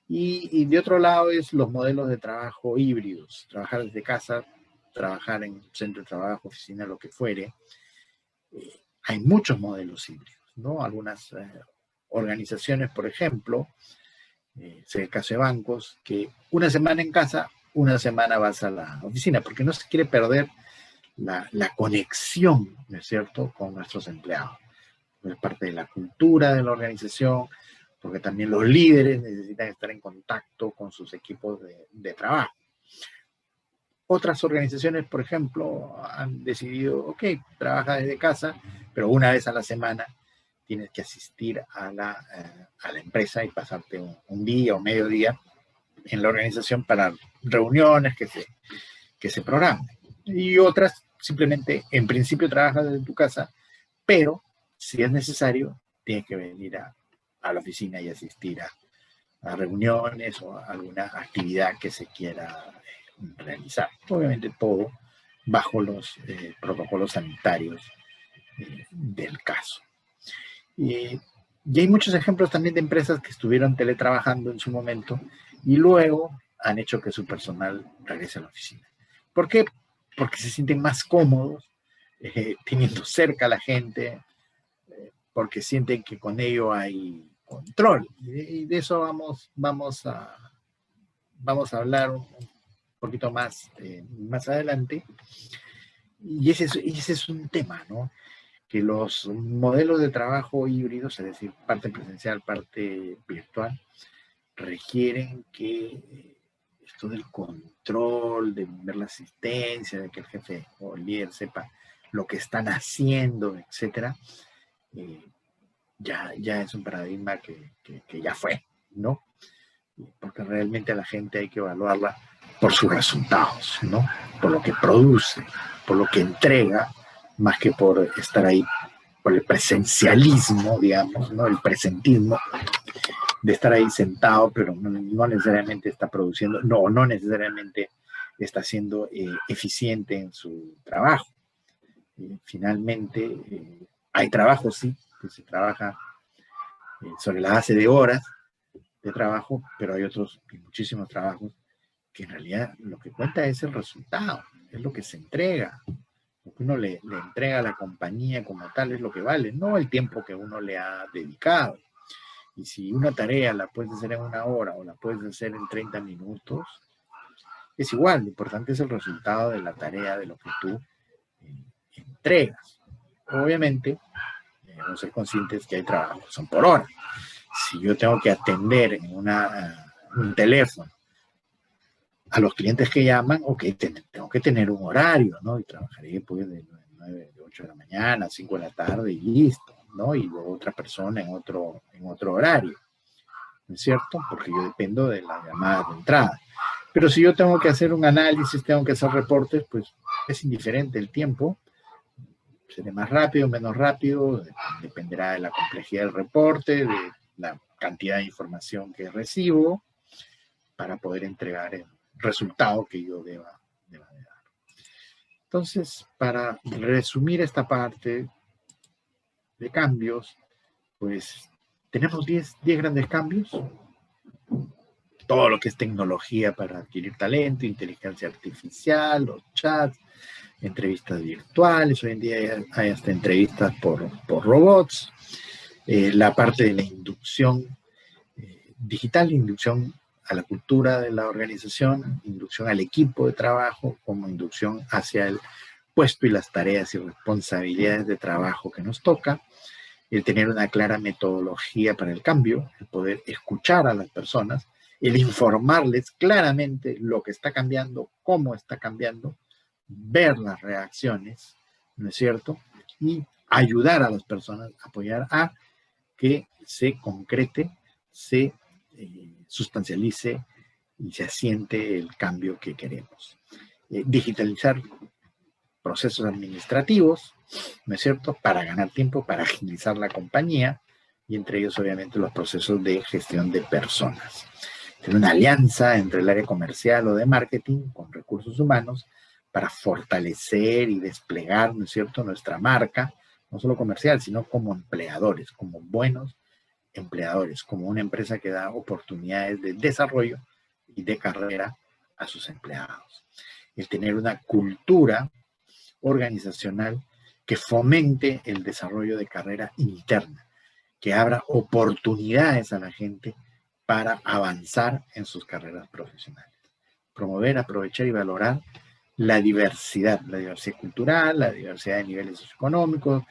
Y de otro lado es los modelos de trabajo híbridos, trabajar desde casa, trabajar en centro de trabajo, oficina, lo que fuere. Hay muchos modelos híbridos, ¿no? Algunas organizaciones, por ejemplo, es el caso de bancos, que una semana en casa, una semana vas a la oficina, porque no se quiere perder la conexión, ¿no es cierto?, con nuestros empleados. Es parte de la cultura de la organización, porque también los líderes necesitan estar en contacto con sus equipos de trabajo. Otras organizaciones, por ejemplo, han decidido, ok, trabaja desde casa, pero una vez a la semana tienes que asistir a la empresa y pasarte un día o medio día en la organización para reuniones que se programen. Y otras, simplemente, en principio trabajas desde tu casa, pero si es necesario, tienes que venir a la oficina y asistir a reuniones o a alguna actividad que se quiera realizar. Obviamente todo bajo los protocolos sanitarios del caso. Y hay muchos ejemplos también de empresas que estuvieron teletrabajando en su momento y luego han hecho que su personal regrese a la oficina. ¿Por qué? Porque se sienten más cómodos teniendo cerca a la gente, porque sienten que con ello hay control. Y de eso vamos a hablar un poquito más adelante. Y ese es un tema, ¿no? Que los modelos de trabajo híbridos, es decir, parte presencial, parte virtual, requieren que esto del control, de ver la asistencia, de que el jefe o el líder sepa lo que están haciendo, etcétera, ya es un paradigma que ya fue, ¿no? Porque realmente a la gente hay que evaluarla por sus resultados, ¿no? Por lo que produce, por lo que entrega, más que por estar ahí, por el presencialismo, digamos, ¿no? El presentismo de estar ahí sentado, pero no necesariamente está produciendo, no necesariamente está siendo eficiente en su trabajo. Finalmente, hay trabajos, sí, que se trabaja sobre la base de horas de trabajo, pero hay otros, muchísimos trabajos, que en realidad lo que cuenta es el resultado, es lo que se entrega. Lo que uno le entrega a la compañía como tal es lo que vale, no el tiempo que uno le ha dedicado. Y si una tarea la puedes hacer en 1 hora o la puedes hacer en 30 minutos, es igual, lo importante es el resultado de la tarea, de lo que tú entregas. Obviamente, debemos ser conscientes que hay trabajos que son por hora. Si yo tengo que atender en un teléfono a los clientes que llaman, ok, tengo que tener un horario, ¿no? Y trabajaré pues de 8 de la mañana a 5 de la tarde y listo, ¿no? Y luego otra persona en otro horario, ¿no es cierto? Porque yo dependo de la llamada de entrada. Pero si yo tengo que hacer un análisis, tengo que hacer reportes, pues es indiferente el tiempo. Seré más rápido, menos rápido, dependerá de la complejidad del reporte, de la cantidad de información que recibo para poder entregar el resultado que yo deba de dar. Entonces, para resumir esta parte de cambios, pues tenemos 10 grandes cambios. Todo lo que es tecnología para adquirir talento, inteligencia artificial, los chats, entrevistas virtuales, hoy en día hay hasta entrevistas por robots, la parte de la inducción digital, inducción a la cultura de la organización, inducción al equipo de trabajo, como inducción hacia el puesto y las tareas y responsabilidades de trabajo que nos toca, el tener una clara metodología para el cambio, el poder escuchar a las personas, el informarles claramente lo que está cambiando, cómo está cambiando, ver las reacciones, ¿no es cierto? Y ayudar a las personas, apoyar a que se concrete, se sustancialice y se asiente el cambio que queremos. Digitalizar procesos administrativos, ¿no es cierto?, para ganar tiempo, para agilizar la compañía, y entre ellos obviamente los procesos de gestión de personas. Tener una alianza entre el área comercial o de marketing con recursos humanos para fortalecer y desplegar, ¿no es cierto?, nuestra marca, no solo comercial, sino como empleadores, como buenos empleadores, como una empresa que da oportunidades de desarrollo y de carrera a sus empleados. El tener una cultura organizacional que fomente el desarrollo de carrera interna, que abra oportunidades a la gente para avanzar en sus carreras profesionales. Promover, aprovechar y valorar la diversidad cultural, la diversidad de niveles socioeconómicos,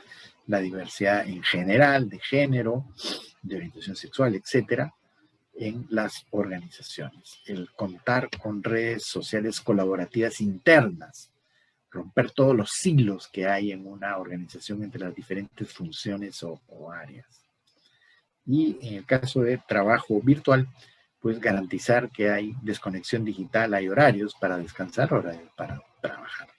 la diversidad en general, de género, de orientación sexual, etcétera, en las organizaciones. El contar con redes sociales colaborativas internas, romper todos los silos que hay en una organización entre las diferentes funciones o áreas. Y en el caso de trabajo virtual, pues garantizar que hay desconexión digital, hay horarios para descansar, horarios para trabajar,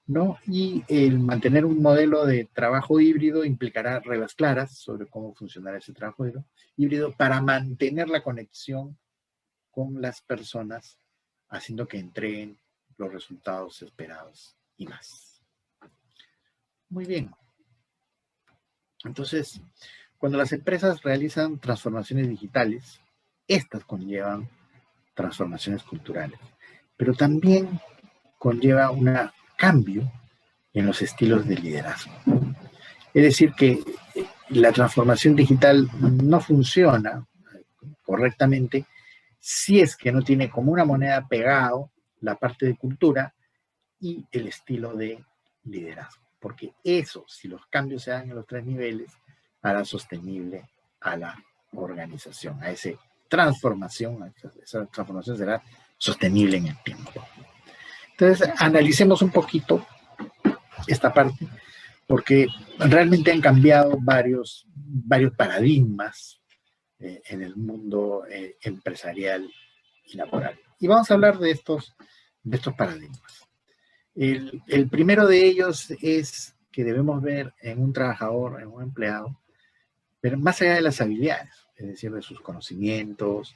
¿no? Y el mantener un modelo de trabajo híbrido implicará reglas claras sobre cómo funcionará ese trabajo híbrido para mantener la conexión con las personas, haciendo que entreguen los resultados esperados y más. Muy bien. Entonces, cuando las empresas realizan transformaciones digitales, estas conllevan transformaciones culturales, pero también conlleva un cambio en los estilos de liderazgo. Es decir, que la transformación digital no funciona correctamente si es que no tiene como una moneda pegado la parte de cultura y el estilo de liderazgo. Porque eso, si los cambios se dan en los 3 niveles, hará sostenible a la organización, a esa transformación será sostenible en el tiempo. Entonces, analicemos un poquito esta parte, porque realmente han cambiado varios paradigmas en el mundo empresarial y laboral. Y vamos a hablar de estos paradigmas. El primero de ellos es que debemos ver en un trabajador, en un empleado, pero más allá de las habilidades, es decir, de sus conocimientos,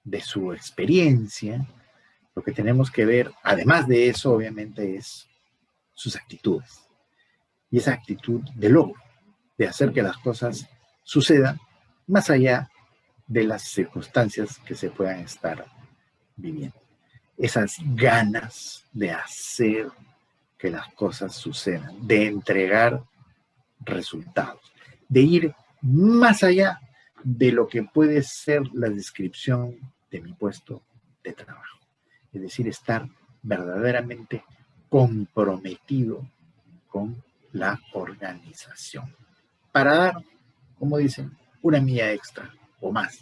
de su experiencia, lo que tenemos que ver, además de eso, obviamente, es sus actitudes. Y esa actitud de logro, de hacer que las cosas sucedan más allá de las circunstancias que se puedan estar viviendo. Esas ganas de hacer que las cosas sucedan, de entregar resultados, de ir más allá de lo que puede ser la descripción de mi puesto de trabajo. Es decir, estar verdaderamente comprometido con la organización, para dar, como dicen, una milla extra o más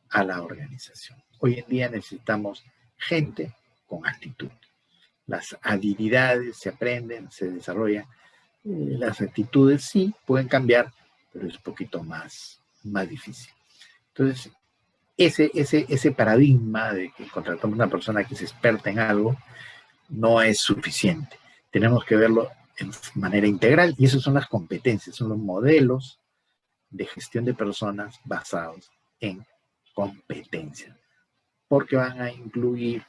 a la organización. Hoy en día necesitamos gente con actitud. Las habilidades se aprenden, se desarrollan. Las actitudes sí pueden cambiar, pero es un poquito más difícil. Entonces, ese paradigma de que contratamos a una persona que es experta en algo no es suficiente. Tenemos que verlo en manera integral y esas son las competencias, son los modelos de gestión de personas basados en competencias, porque van a incluir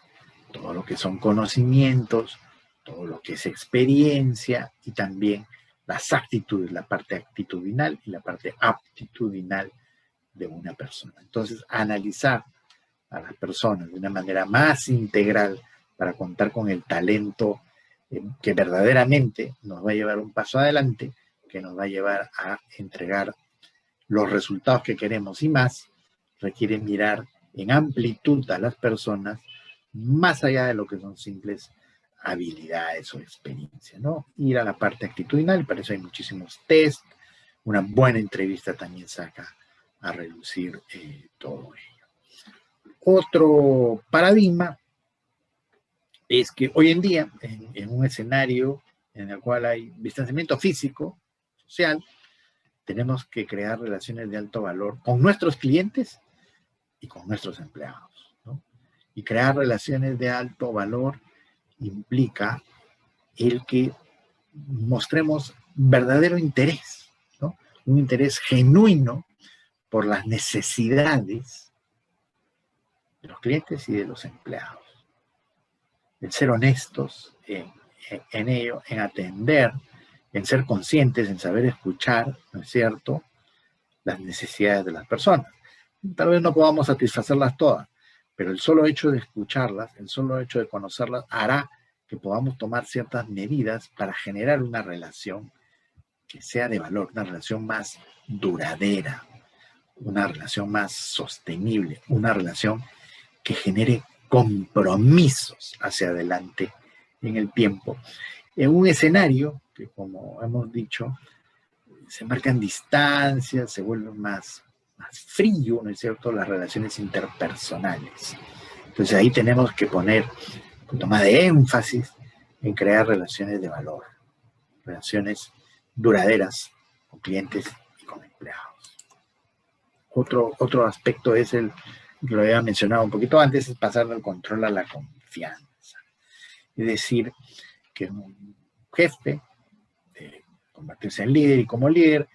todo lo que son conocimientos, todo lo que es experiencia y también las actitudes, la parte actitudinal y la parte aptitudinal de una persona. Entonces, analizar a las personas de una manera más integral para contar con el talento que verdaderamente nos va a llevar un paso adelante, que nos va a llevar a entregar los resultados que queremos y más, requiere mirar en amplitud a las personas más allá de lo que son simples habilidades o experiencia, ¿no? Ir a la parte actitudinal, para eso hay muchísimos test, una buena entrevista también saca a relucir todo ello. Otro paradigma es que hoy en día, en un escenario en el cual hay distanciamiento físico, social, tenemos que crear relaciones de alto valor con nuestros clientes y con nuestros empleados, ¿no? Y crear relaciones de alto valor implica el que mostremos verdadero interés, ¿no? Un interés genuino por las necesidades de los clientes y de los empleados. En ser honestos en ello, en atender, en ser conscientes, en saber escuchar, ¿no es cierto?, las necesidades de las personas. Tal vez no podamos satisfacerlas todas, pero el solo hecho de escucharlas, el solo hecho de conocerlas, hará que podamos tomar ciertas medidas para generar una relación que sea de valor, una relación más duradera, una relación más sostenible, una relación que genere compromisos hacia adelante en el tiempo. En un escenario que, como hemos dicho, se marcan distancias, se vuelve más frío, ¿no es cierto?, las relaciones interpersonales. Entonces ahí tenemos que poner un poquito más de énfasis en crear relaciones de valor, relaciones duraderas con clientes y con empleados. Otro aspecto es el que lo había mencionado un poquito antes, es pasar del control a la confianza. Es decir, que un jefe convertirse en líder y como líder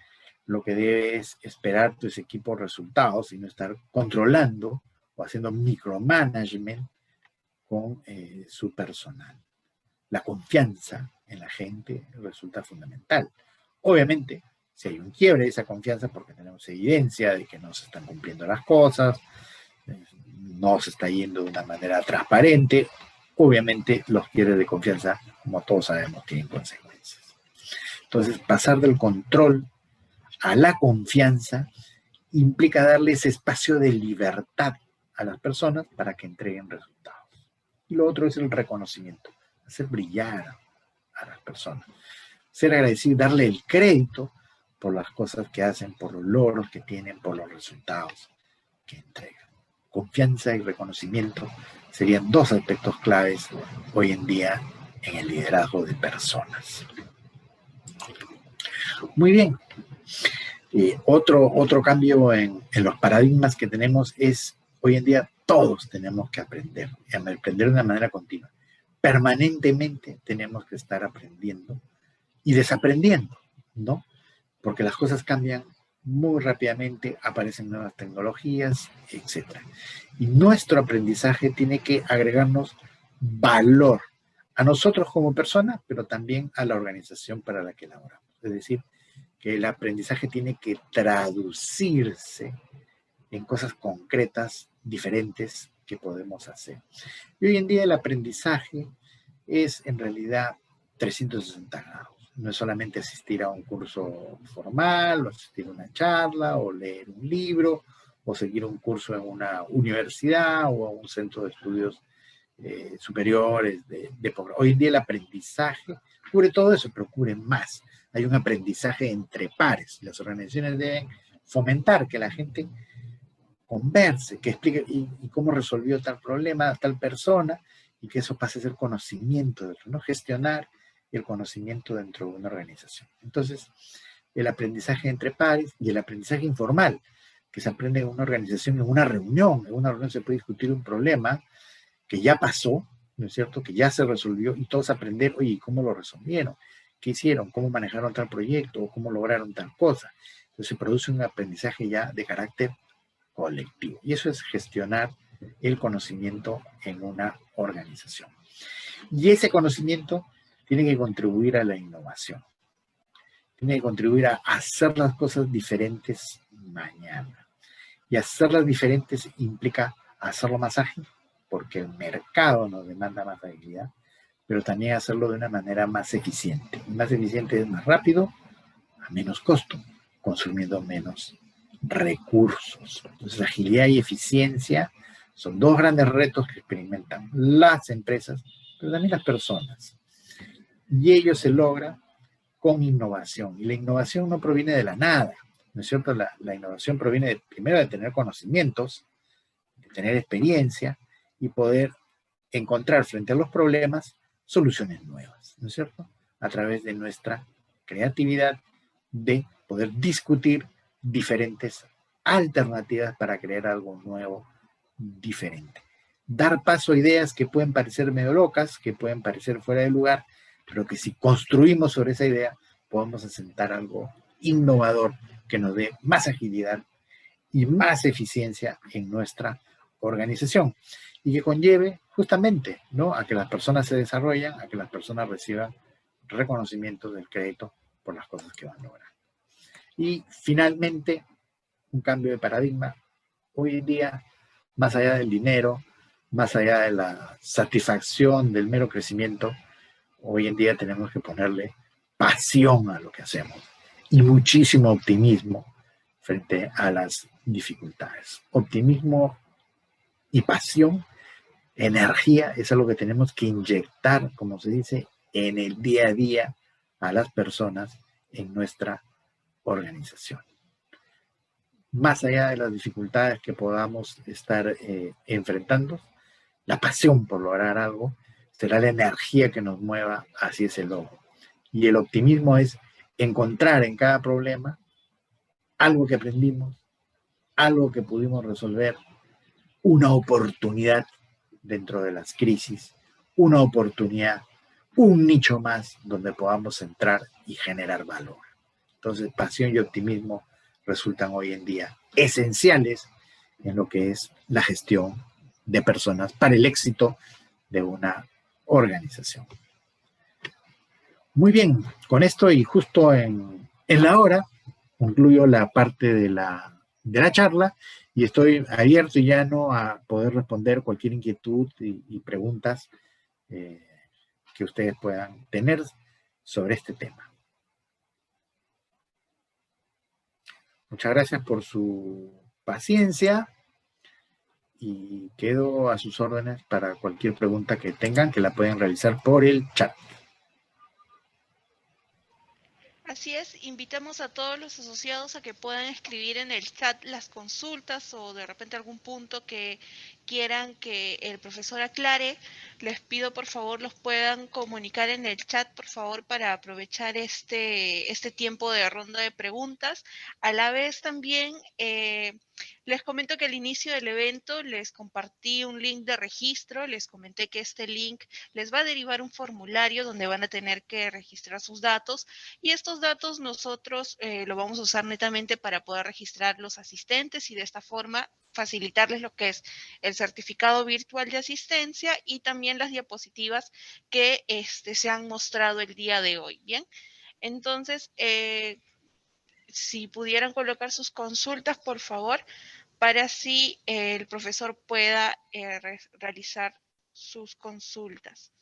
lo que debe es esperar de ese equipo resultados y no estar controlando o haciendo micromanagement con su personal. La confianza en la gente resulta fundamental. Obviamente, si hay un quiebre de esa confianza porque tenemos evidencia de que no se están cumpliendo las cosas, no se está yendo de una manera transparente, obviamente los quiebres de confianza, como todos sabemos, tienen consecuencias. Entonces, pasar del control a la confianza implica darle ese espacio de libertad a las personas para que entreguen resultados. Y lo otro es el reconocimiento, hacer brillar a las personas, ser agradecido, darle el crédito por las cosas que hacen, por los logros que tienen, por los resultados que entregan. Confianza y reconocimiento serían dos aspectos claves hoy en día en el liderazgo de personas. Muy bien. Otro cambio en los paradigmas que tenemos es, hoy en día todos tenemos que aprender de una manera continua. Permanentemente tenemos que estar aprendiendo y desaprendiendo, ¿no? Porque las cosas cambian muy rápidamente, aparecen nuevas tecnologías, etc. Y nuestro aprendizaje tiene que agregarnos valor a nosotros como personas, pero también a la organización para la que laboramos. Es decir, que el aprendizaje tiene que traducirse en cosas concretas, diferentes que podemos hacer. Y hoy en día el aprendizaje es en realidad 360 grados. No es solamente asistir a un curso formal, o asistir a una charla, o leer un libro, o seguir un curso en una universidad o a un centro de estudios superiores, hoy en día el aprendizaje cubre todo eso, pero cubre más. Hay un aprendizaje entre pares. Las organizaciones deben fomentar que la gente converse, que explique y cómo resolvió tal problema, tal persona, y que eso pase a ser conocimiento dentro, ¿no? Gestionar el conocimiento dentro de una organización. Entonces, el aprendizaje entre pares y el aprendizaje informal, que se aprende en una organización, en una reunión. En una reunión se puede discutir un problema que ya pasó, ¿no es cierto?, que ya se resolvió y todos aprender, oye, ¿cómo lo resolvieron? ¿Qué hicieron? ¿Cómo manejaron tal proyecto? ¿O cómo lograron tal cosa? Entonces se produce un aprendizaje ya de carácter colectivo. Y eso es gestionar el conocimiento en una organización. Y ese conocimiento tiene que contribuir a la innovación. Tiene que contribuir a hacer las cosas diferentes mañana. Y hacerlas diferentes implica hacerlo más ágil, porque el mercado nos demanda más agilidad, pero también hacerlo de una manera más eficiente. Y más eficiente es más rápido, a menos costo, consumiendo menos recursos. Entonces, agilidad y eficiencia son dos grandes retos que experimentan las empresas, pero también las personas. Y ello se logra con innovación. Y la innovación no proviene de la nada, ¿no es cierto? La innovación proviene primero de tener conocimientos, de tener experiencia y poder encontrar frente a los problemas soluciones nuevas, ¿no es cierto? A través de nuestra creatividad, de poder discutir diferentes alternativas para crear algo nuevo, diferente. Dar paso a ideas que pueden parecer medio locas, que pueden parecer fuera de lugar, pero que si construimos sobre esa idea, podemos asentar algo innovador que nos dé más agilidad y más eficiencia en nuestra organización y que conlleve justamente, ¿no?, a que las personas se desarrollen, a que las personas reciban reconocimiento del crédito por las cosas que van a lograr. Y finalmente, un cambio de paradigma. Hoy en día, más allá del dinero, más allá de la satisfacción del mero crecimiento, hoy en día tenemos que ponerle pasión a lo que hacemos y muchísimo optimismo frente a las dificultades. Optimismo y pasión, energía, es algo que tenemos que inyectar, como se dice, en el día a día a las personas en nuestra organización. Más allá de las dificultades que podamos estar enfrentando, la pasión por lograr algo será la energía que nos mueva hacia ese logro. Y el optimismo es encontrar en cada problema algo que aprendimos, algo que pudimos resolver, una oportunidad dentro de las crisis, una oportunidad, un nicho más donde podamos entrar y generar valor. Entonces, pasión y optimismo resultan hoy en día esenciales en lo que es la gestión de personas para el éxito de una organización. Muy bien, con esto y justo en la hora, concluyo la parte de la charla y estoy abierto y llano a poder responder cualquier inquietud y preguntas que ustedes puedan tener sobre este tema. Muchas gracias por su paciencia y quedo a sus órdenes para cualquier pregunta que tengan, que la pueden realizar por el chat. Así es, invitamos a todos los asociados a que puedan escribir en el chat las consultas o de repente algún punto que quieran que el profesor aclare. Les pido por favor los puedan comunicar en el chat, por favor, para aprovechar este tiempo de ronda de preguntas. A la vez también les comento que al inicio del evento les compartí un link de registro, les comenté que este link les va a derivar un formulario donde van a tener que registrar sus datos y estos datos nosotros lo vamos a usar netamente para poder registrar los asistentes y de esta forma facilitarles lo que es el certificado virtual de asistencia y también las diapositivas que se han mostrado el día de hoy. Bien, entonces, si pudieran colocar sus consultas, por favor, para así el profesor pueda realizar sus consultas.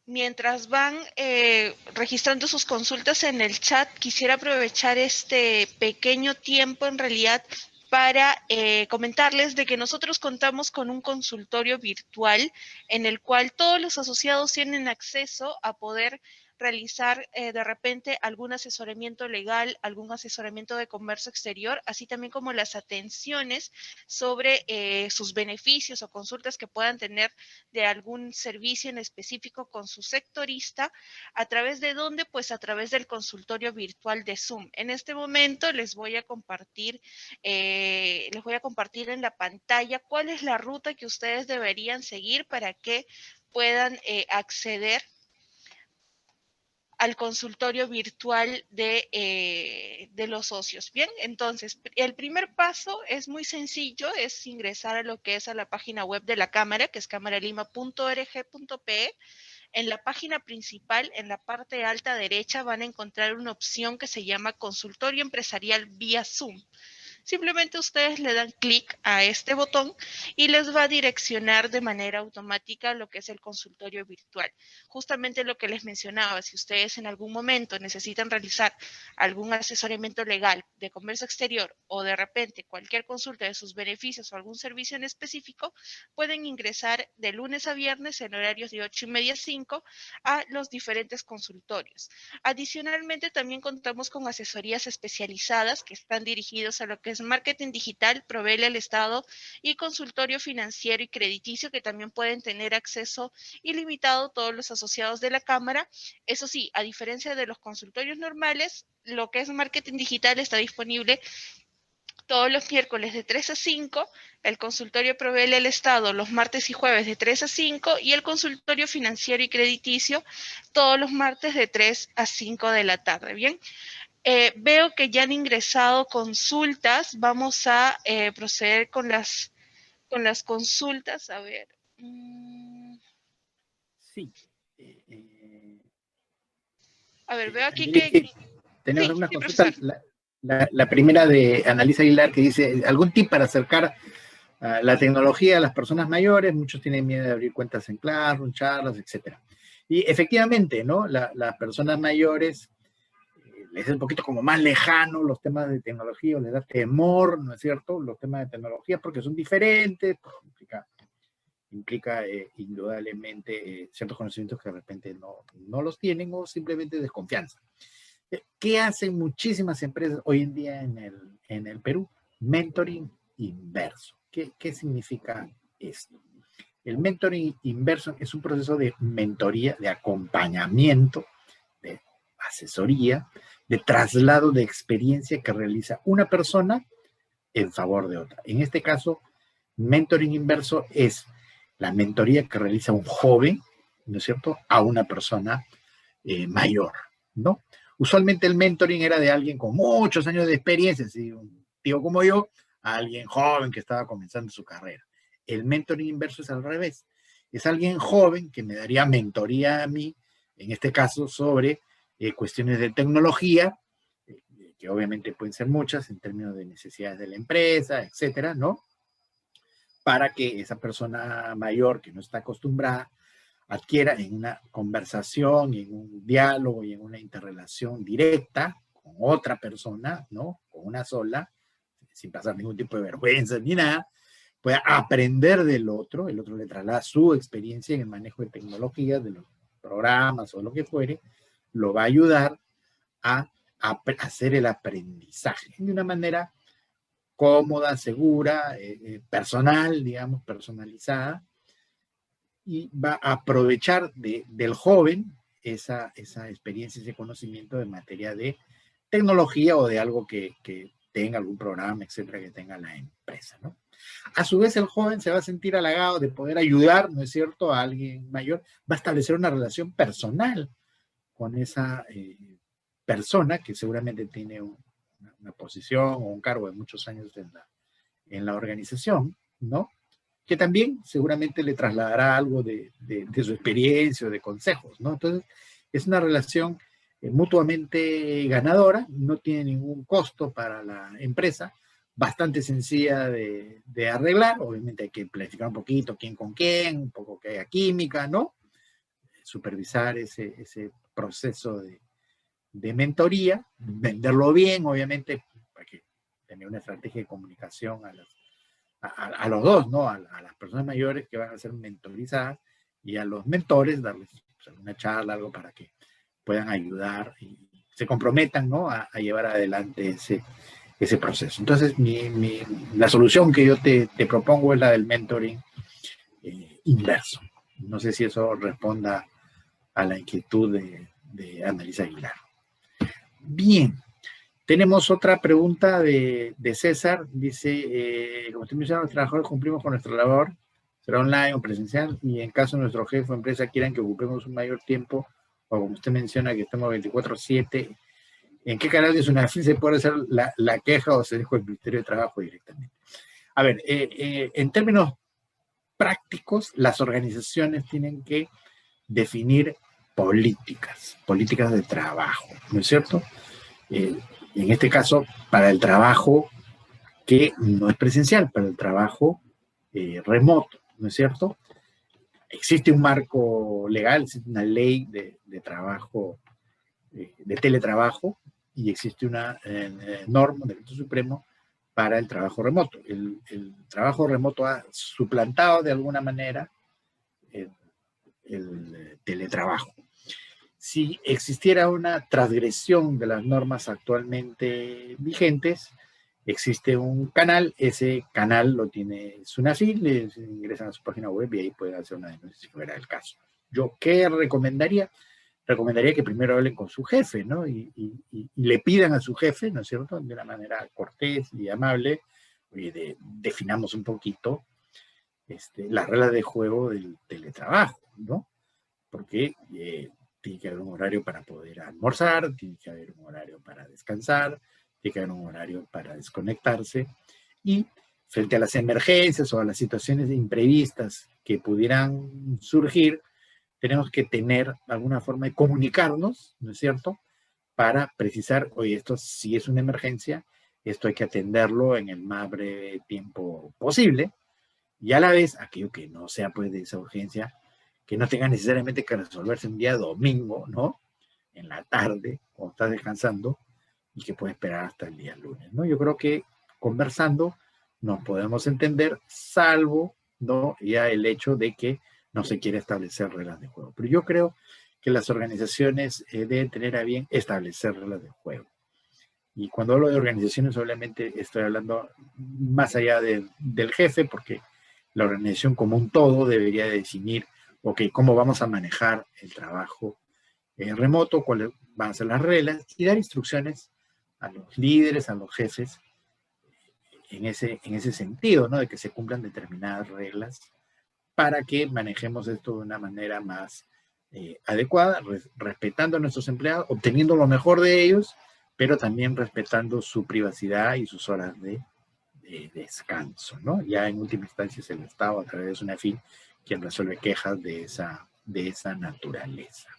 Mientras van registrando sus consultas en el chat, quisiera aprovechar este pequeño tiempo en realidad para comentarles de que nosotros contamos con un consultorio virtual en el cual todos los asociados tienen acceso a poder realizar de repente algún asesoramiento legal, algún asesoramiento de comercio exterior, así también como las atenciones sobre sus beneficios o consultas que puedan tener de algún servicio en específico con su sectorista, a través de dónde, pues a través del consultorio virtual de Zoom. En este momento les voy a compartir en la pantalla cuál es la ruta que ustedes deberían seguir para que puedan acceder al consultorio virtual de los socios. Bien, entonces, el primer paso es muy sencillo, es ingresar a lo que es a la página web de la Cámara, que es camaralima.org.pe. En la página principal, en la parte alta derecha, van a encontrar una opción que se llama Consultorio Empresarial vía Zoom. Simplemente ustedes le dan clic a este botón y les va a direccionar de manera automática lo que es el consultorio virtual. Justamente lo que les mencionaba, si ustedes en algún momento necesitan realizar algún asesoramiento legal de comercio exterior o de repente cualquier consulta de sus beneficios o algún servicio en específico, pueden ingresar de lunes a viernes en horarios de 8:30 a 5 a los diferentes consultorios. Adicionalmente, también contamos con asesorías especializadas que están dirigidos a lo que es marketing digital, proveerle al Estado y consultorio financiero y crediticio, que también pueden tener acceso ilimitado todos los asociados de la Cámara. Eso sí, a diferencia de los consultorios normales, lo que es marketing digital está disponible todos los miércoles de 3 a 5, el consultorio proveerle al Estado los martes y jueves de 3 a 5 y el consultorio financiero y crediticio todos los martes de 3 a 5 de la tarde. Bien, veo que ya han ingresado consultas. Vamos a proceder con las consultas. A ver. Sí. A ver, veo aquí Angelique, que... tenemos Sí, una sí, consulta. profesor. La primera de Annalisa Aguilar, que dice, ¿algún tip para acercar la tecnología a las personas mayores? Muchos tienen miedo de abrir cuentas en Classroom, charlas, etcétera. Y efectivamente, ¿no? Las personas mayores les es un poquito como más lejano los temas de tecnología, o les da temor, ¿no es cierto? Los temas de tecnología porque son diferentes, pues, implica indudablemente ciertos conocimientos que de repente no los tienen o simplemente desconfianza. ¿Qué hacen muchísimas empresas hoy en día en el Perú? Mentoring inverso. ¿Qué significa esto? El mentoring inverso es un proceso de mentoría, de acompañamiento, de asesoría, de traslado de experiencia que realiza una persona en favor de otra. En este caso, mentoring inverso es la mentoría que realiza un joven, ¿no es cierto?, a una persona mayor, ¿no? Usualmente el mentoring era de alguien con muchos años de experiencia, ¿sí? Un tío como yo, a alguien joven que estaba comenzando su carrera. El mentoring inverso es al revés. Es alguien joven que me daría mentoría a mí, en este caso, sobre cuestiones de tecnología, que obviamente pueden ser muchas en términos de necesidades de la empresa, etcétera, ¿no? Para que esa persona mayor que no está acostumbrada adquiera en una conversación, en un diálogo y en una interrelación directa con otra persona, ¿no? Con una sola, sin pasar ningún tipo de vergüenza ni nada, pueda aprender del otro, el otro le traslada su experiencia en el manejo de tecnologías, de los programas o lo que fuere, lo va a ayudar a hacer el aprendizaje de una manera cómoda, segura, personal, digamos, personalizada, y va a aprovechar del joven esa experiencia, ese conocimiento de materia de tecnología o de algo que tenga algún programa, etcétera, que tenga la empresa, ¿no? A su vez, el joven se va a sentir halagado de poder ayudar, ¿no es cierto?, a alguien mayor, va a establecer una relación personal con esa persona que seguramente tiene una posición o un cargo de muchos años en la organización, ¿no? Que también seguramente le trasladará algo de su experiencia o de consejos, ¿no? Entonces, es una relación mutuamente ganadora, no tiene ningún costo para la empresa, bastante sencilla de arreglar, obviamente hay que planificar un poquito quién con quién, un poco que haya química, ¿no? Supervisar ese proceso de mentoría, venderlo bien, obviamente, para que tener una estrategia de comunicación a los dos, ¿no? A las personas mayores que van a ser mentorizadas y a los mentores darles una charla, algo para que puedan ayudar y se comprometan, ¿no? A llevar adelante ese proceso. Entonces, la solución que yo te propongo es la del mentoring inverso. No sé si eso responda a la inquietud de Annalisa Aguilar. Bien, tenemos otra pregunta de César. Dice, como usted menciona, los trabajadores cumplimos con nuestra labor, será online o presencial, y en caso de nuestro jefe o empresa quieran que ocupemos un mayor tiempo, o como usted menciona que estamos 24/7, ¿en qué canal de Sunafil se puede hacer la queja o se deja el Ministerio de Trabajo directamente? A ver, en términos prácticos, las organizaciones tienen que definir políticas de trabajo, ¿no es cierto? En este caso, para el trabajo que no es presencial, para el trabajo remoto, ¿no es cierto? Existe un marco legal, existe una ley de trabajo, de teletrabajo, y existe una norma, un decreto supremo para el trabajo remoto. El trabajo remoto ha suplantado de alguna manera el teletrabajo. Si existiera una transgresión de las normas actualmente vigentes, existe un canal, ese canal lo tiene Sunafil, ingresan a su página web y ahí pueden hacer una denuncia si fuera el caso. ¿Yo qué recomendaría? Recomendaría que primero hablen con su jefe, ¿no? Y le pidan a su jefe, ¿no es cierto?, de una manera cortés y amable, oye, definamos un poquito las reglas de juego del teletrabajo, ¿no? Porque tiene que haber un horario para poder almorzar, tiene que haber un horario para descansar, tiene que haber un horario para desconectarse, y frente a las emergencias o a las situaciones imprevistas que pudieran surgir, tenemos que tener alguna forma de comunicarnos, ¿no es cierto?, para precisar, oye, esto sí es una emergencia, esto hay que atenderlo en el más breve tiempo posible, y a la vez, aquello que no sea pues de esa urgencia, que no tenga necesariamente que resolverse un día domingo, ¿no?, en la tarde, cuando estás descansando, y que puede esperar hasta el día lunes, ¿no? Yo creo que conversando nos podemos entender, salvo, ¿no?, ya el hecho de que no se quiere establecer reglas de juego. Pero yo creo que las organizaciones deben tener a bien establecer reglas de juego. Y cuando hablo de organizaciones, obviamente estoy hablando más allá del jefe, porque la organización como un todo debería definir, ok, cómo vamos a manejar el trabajo remoto, cuáles van a ser las reglas, y dar instrucciones a los líderes, a los jefes, en ese sentido, ¿no?, de que se cumplan determinadas reglas para que manejemos esto de una manera más adecuada, respetando a nuestros empleados, obteniendo lo mejor de ellos, pero también respetando su privacidad y sus horas de descanso, ¿no? Ya en última instancia es el Estado, a través de Sunafil, quien resuelve quejas de esa naturaleza.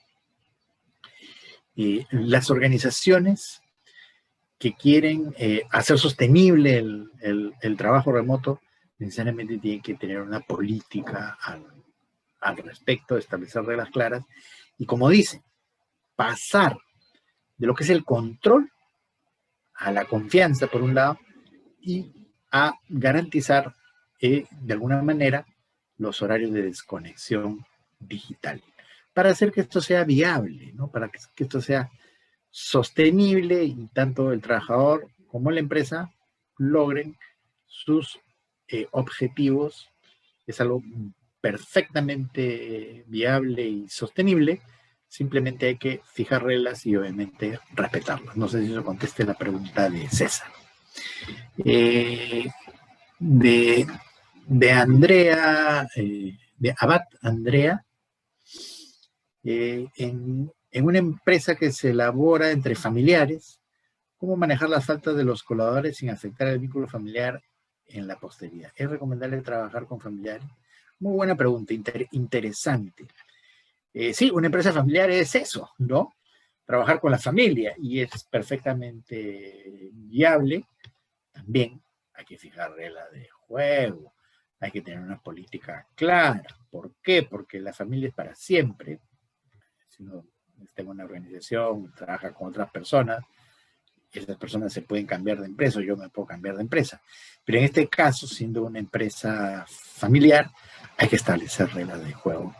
Las organizaciones que quieren hacer sostenible el trabajo remoto necesariamente tienen que tener una política al respecto, establecer reglas claras, y como dice, pasar de lo que es el control a la confianza, por un lado, y a garantizar de alguna manera los horarios de desconexión digital, para hacer que esto sea viable, ¿no?, para que esto sea sostenible y tanto el trabajador como la empresa logren sus objetivos. Es algo perfectamente viable y sostenible, simplemente hay que fijar reglas y obviamente respetarlas. No sé si eso conteste la pregunta de César. De Andrea, de Abad Andrea, en una empresa que se elabora entre familiares, ¿cómo manejar las faltas de los colaboradores sin afectar el vínculo familiar en la posteridad? ¿Es recomendable trabajar con familiares? Muy buena pregunta, interesante. Sí, una empresa familiar es eso, ¿no? Trabajar con la familia, y es perfectamente viable. También hay que fijar reglas de juego, hay que tener una política clara. ¿Por qué? Porque la familia es para siempre. Si uno está en una organización, trabaja con otras personas, esas personas se pueden cambiar de empresa o yo me puedo cambiar de empresa. Pero en este caso, siendo una empresa familiar, hay que establecer reglas de juego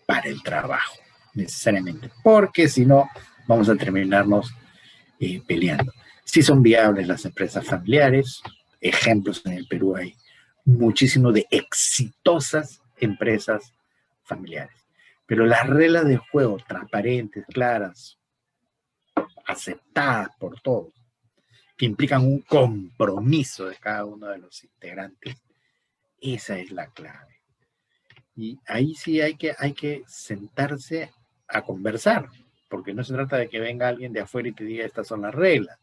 para el trabajo, necesariamente, porque si no, vamos a terminarnos peleando. Si son viables las empresas familiares, ejemplos en el Perú hay muchísimo de exitosas empresas familiares. Pero las reglas de juego transparentes, claras, aceptadas por todos, que implican un compromiso de cada uno de los integrantes, esa es la clave. Y ahí sí hay que sentarse a conversar, porque no se trata de que venga alguien de afuera y te diga estas son las reglas.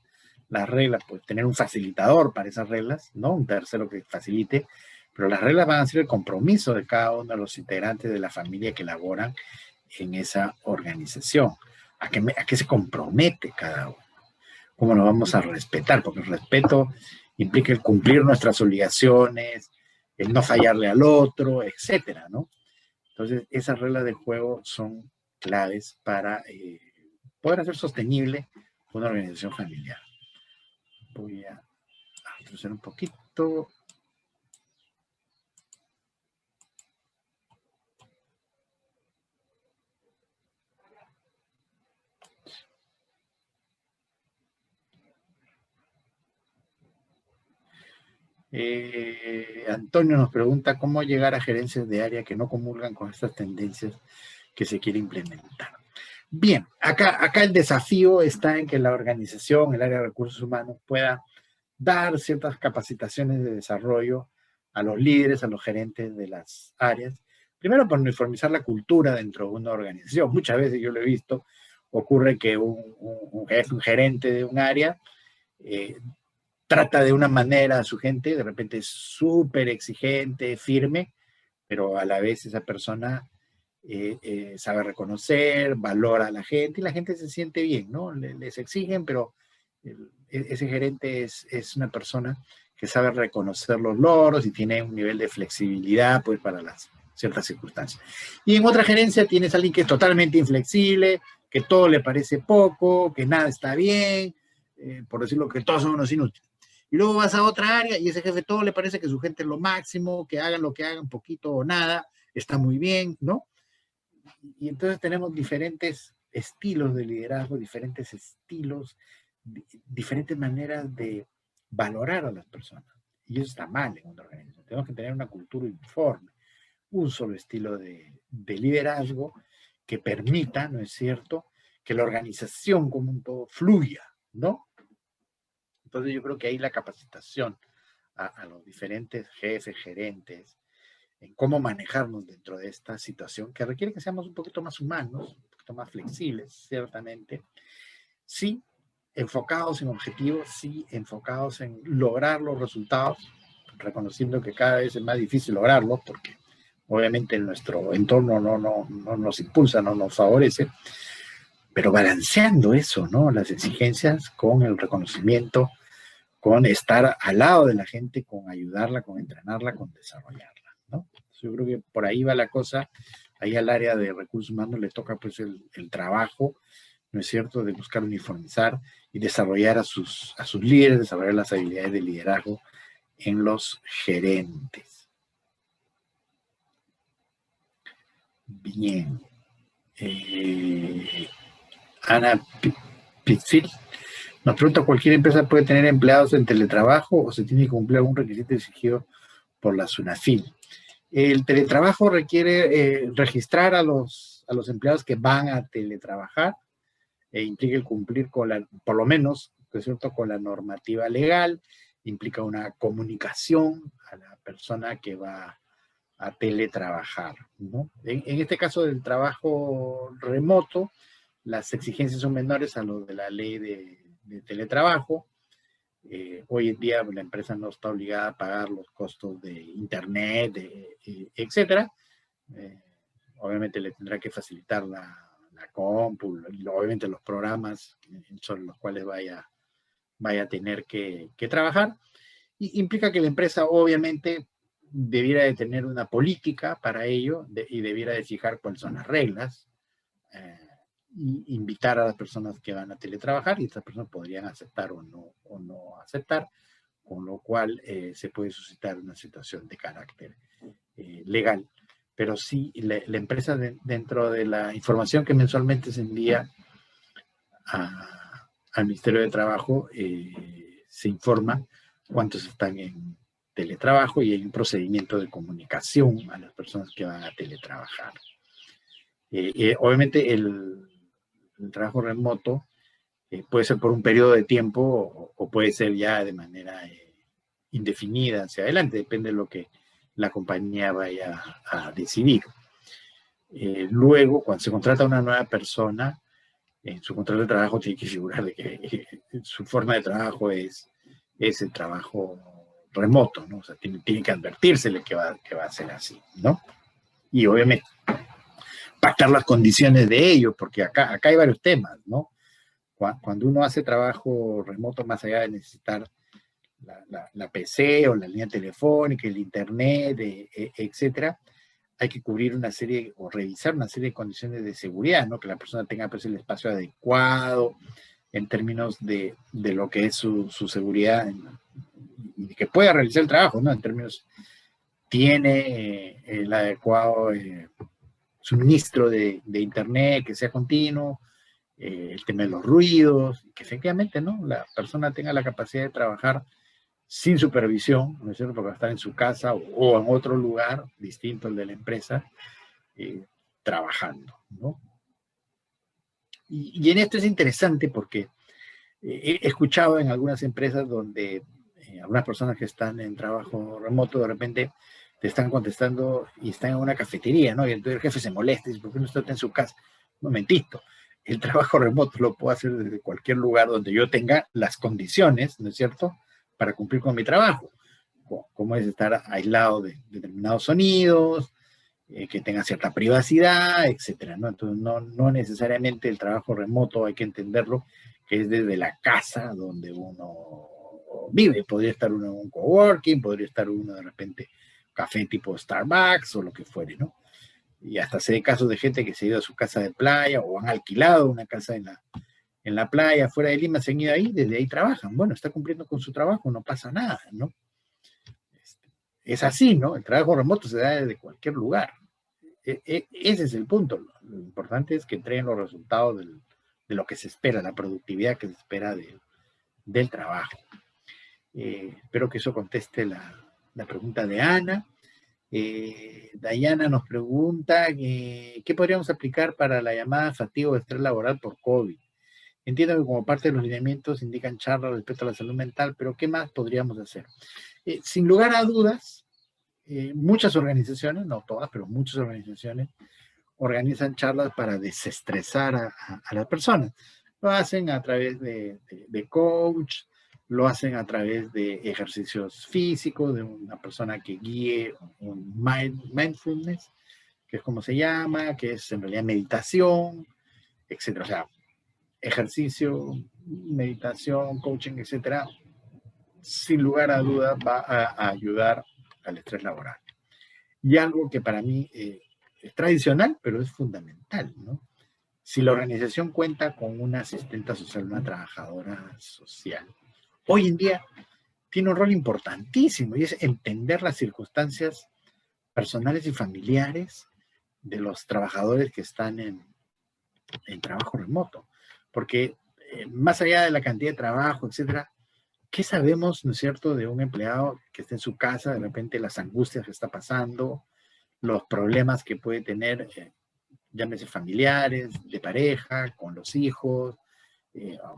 Las reglas, pues tener un facilitador para esas reglas, ¿no? Un tercero que facilite, pero las reglas van a ser el compromiso de cada uno de los integrantes de la familia que laboran en esa organización. ¿A qué se compromete cada uno? ¿Cómo lo vamos a respetar? Porque el respeto implica el cumplir nuestras obligaciones, el no fallarle al otro, etcétera, ¿no? Entonces, esas reglas de juego son claves para poder hacer sostenible una organización familiar. Voy a retroceder un poquito. Antonio nos pregunta cómo llegar a gerencias de área que no comulgan con estas tendencias que se quiere implementar. Bien, acá el desafío está en que la organización, el área de recursos humanos, pueda dar ciertas capacitaciones de desarrollo a los líderes, a los gerentes de las áreas. Primero, por uniformizar la cultura dentro de una organización. Muchas veces yo lo he visto, ocurre que un gerente de un área trata de una manera a su gente, de repente es súper exigente, firme, pero a la vez esa persona sabe reconocer, valora a la gente y la gente se siente bien, ¿no? Les exigen, pero ese gerente es una persona que sabe reconocer los logros y tiene un nivel de flexibilidad pues, para las ciertas circunstancias. Y en otra gerencia tienes a alguien que es totalmente inflexible, que todo le parece poco, que nada está bien, por decirlo que todos son unos inútiles. Y luego vas a otra área y ese jefe todo le parece que su gente es lo máximo, que hagan lo que hagan, poquito o nada, está muy bien, ¿no? Y entonces tenemos diferentes estilos de liderazgo, diferentes estilos, diferentes maneras de valorar a las personas. Y eso está mal en una organización. Tenemos que tener una cultura uniforme, un solo estilo de liderazgo que permita, ¿no es cierto?, que la organización como un todo fluya, ¿no? Entonces yo creo que ahí la capacitación a los diferentes jefes, gerentes, en cómo manejarnos dentro de esta situación que requiere que seamos un poquito más humanos, un poquito más flexibles, ciertamente. Sí, enfocados en objetivos, sí, enfocados en lograr los resultados, reconociendo que cada vez es más difícil lograrlos porque obviamente nuestro entorno no nos impulsa, no nos favorece, pero balanceando eso, ¿no? Las exigencias con el reconocimiento, con estar al lado de la gente, con ayudarla, con entrenarla, con desarrollarla, ¿no? Yo creo que por ahí va la cosa. Ahí al área de recursos humanos le toca pues el trabajo, ¿no es cierto?, de buscar uniformizar y desarrollar a sus líderes, desarrollar las habilidades de liderazgo en los gerentes. Bien. Ana Pitzil nos pregunta, ¿cualquier empresa puede tener empleados en teletrabajo o se tiene que cumplir algún requisito exigido por la SUNAFIL? El teletrabajo requiere registrar a los empleados que van a teletrabajar e implica el cumplir por lo menos, ¿no es cierto?, con la normativa legal, implica una comunicación a la persona que va a teletrabajar, ¿no? En este caso del trabajo remoto, las exigencias son menores a lo de la ley de teletrabajo. Hoy en día la empresa no está obligada a pagar los costos de internet, etcétera. Obviamente le tendrá que facilitar la compu, y obviamente los programas sobre los cuales vaya a tener que trabajar. Y implica que la empresa obviamente debiera de tener una política para ello y debiera de fijar cuáles son las reglas y invitar a las personas que van a teletrabajar, y estas personas podrían aceptar o no aceptar, con lo cual se puede suscitar una situación de carácter legal. Pero sí, la empresa dentro de la información que mensualmente se envía al Ministerio de Trabajo, se informa cuántos están en teletrabajo y hay un procedimiento de comunicación a las personas que van a teletrabajar. Obviamente el trabajo remoto puede ser por un periodo de tiempo o puede ser ya de manera indefinida hacia adelante, depende de lo que la compañía vaya a decidir. Luego, cuando se contrata a una nueva persona, en su contrato de trabajo tiene que figurar de que su forma de trabajo es el trabajo remoto, ¿no? O sea, tiene que advertírsele que va a ser así, ¿no? Y obviamente pactar las condiciones de ello, porque acá hay varios temas, ¿no? Cuando uno hace trabajo remoto, más allá de necesitar la PC o la línea telefónica, el internet, etcétera, hay que cubrir una serie o revisar una serie de condiciones de seguridad, ¿no? Que la persona tenga pues, el espacio adecuado en términos de lo que es su seguridad y que pueda realizar el trabajo, ¿no? En términos, tiene el adecuado suministro de internet que sea continuo, el tema de los ruidos, que efectivamente, ¿no? La persona tenga la capacidad de trabajar sin supervisión, ¿no es cierto? Porque va a estar en su casa o en otro lugar distinto al de la empresa, trabajando, ¿no? Y en esto es interesante porque he escuchado en algunas empresas donde algunas personas que están en trabajo remoto de repente te están contestando y están en una cafetería, ¿no? Y entonces el jefe se molesta y dice, ¿por qué no está en su casa? Un momentito, el trabajo remoto lo puedo hacer desde cualquier lugar donde yo tenga las condiciones, ¿no es cierto?, para cumplir con mi trabajo, como es estar aislado de determinados sonidos, que tenga cierta privacidad, etcétera, ¿no? Entonces, no necesariamente el trabajo remoto hay que entenderlo que es desde la casa donde uno vive. Podría estar uno en un coworking, podría estar uno de repente café tipo Starbucks o lo que fuere, ¿no? Y hasta sé de casos de gente que se ha ido a su casa de playa o han alquilado una casa en la playa fuera de Lima, se han ido ahí, desde ahí trabajan. Bueno, está cumpliendo con su trabajo, no pasa nada, ¿no? Es así, ¿no? El trabajo remoto se da desde cualquier lugar. Ese es el punto. Lo importante es que entreguen los resultados de lo que se espera, la productividad que se espera del trabajo. Espero que eso conteste la pregunta de Ana. Dayana nos pregunta ¿qué podríamos aplicar para la llamada fatiga o estrés laboral por COVID? Entiendo que como parte de los lineamientos indican charlas respecto a la salud mental, pero ¿qué más podríamos hacer? Sin lugar a dudas, muchas organizaciones, no todas, pero muchas organizaciones, organizan charlas para desestresar a las personas. Lo hacen a través de coach, lo hacen a través de ejercicios físicos, de una persona que guíe un mindfulness, que es como se llama, que es en realidad meditación, etcétera. O sea, ejercicio, meditación, coaching, etcétera, sin lugar a dudas va a ayudar al estrés laboral. Y algo que para mí es tradicional, pero es fundamental, ¿no? Si la organización cuenta con una asistente social, una trabajadora social, hoy en día tiene un rol importantísimo y es entender las circunstancias personales y familiares de los trabajadores que están en trabajo remoto. Porque más allá de la cantidad de trabajo, etcétera, ¿qué sabemos, no es cierto, de un empleado que está en su casa, de repente las angustias que está pasando, los problemas que puede tener, llámese familiares, de pareja, con los hijos?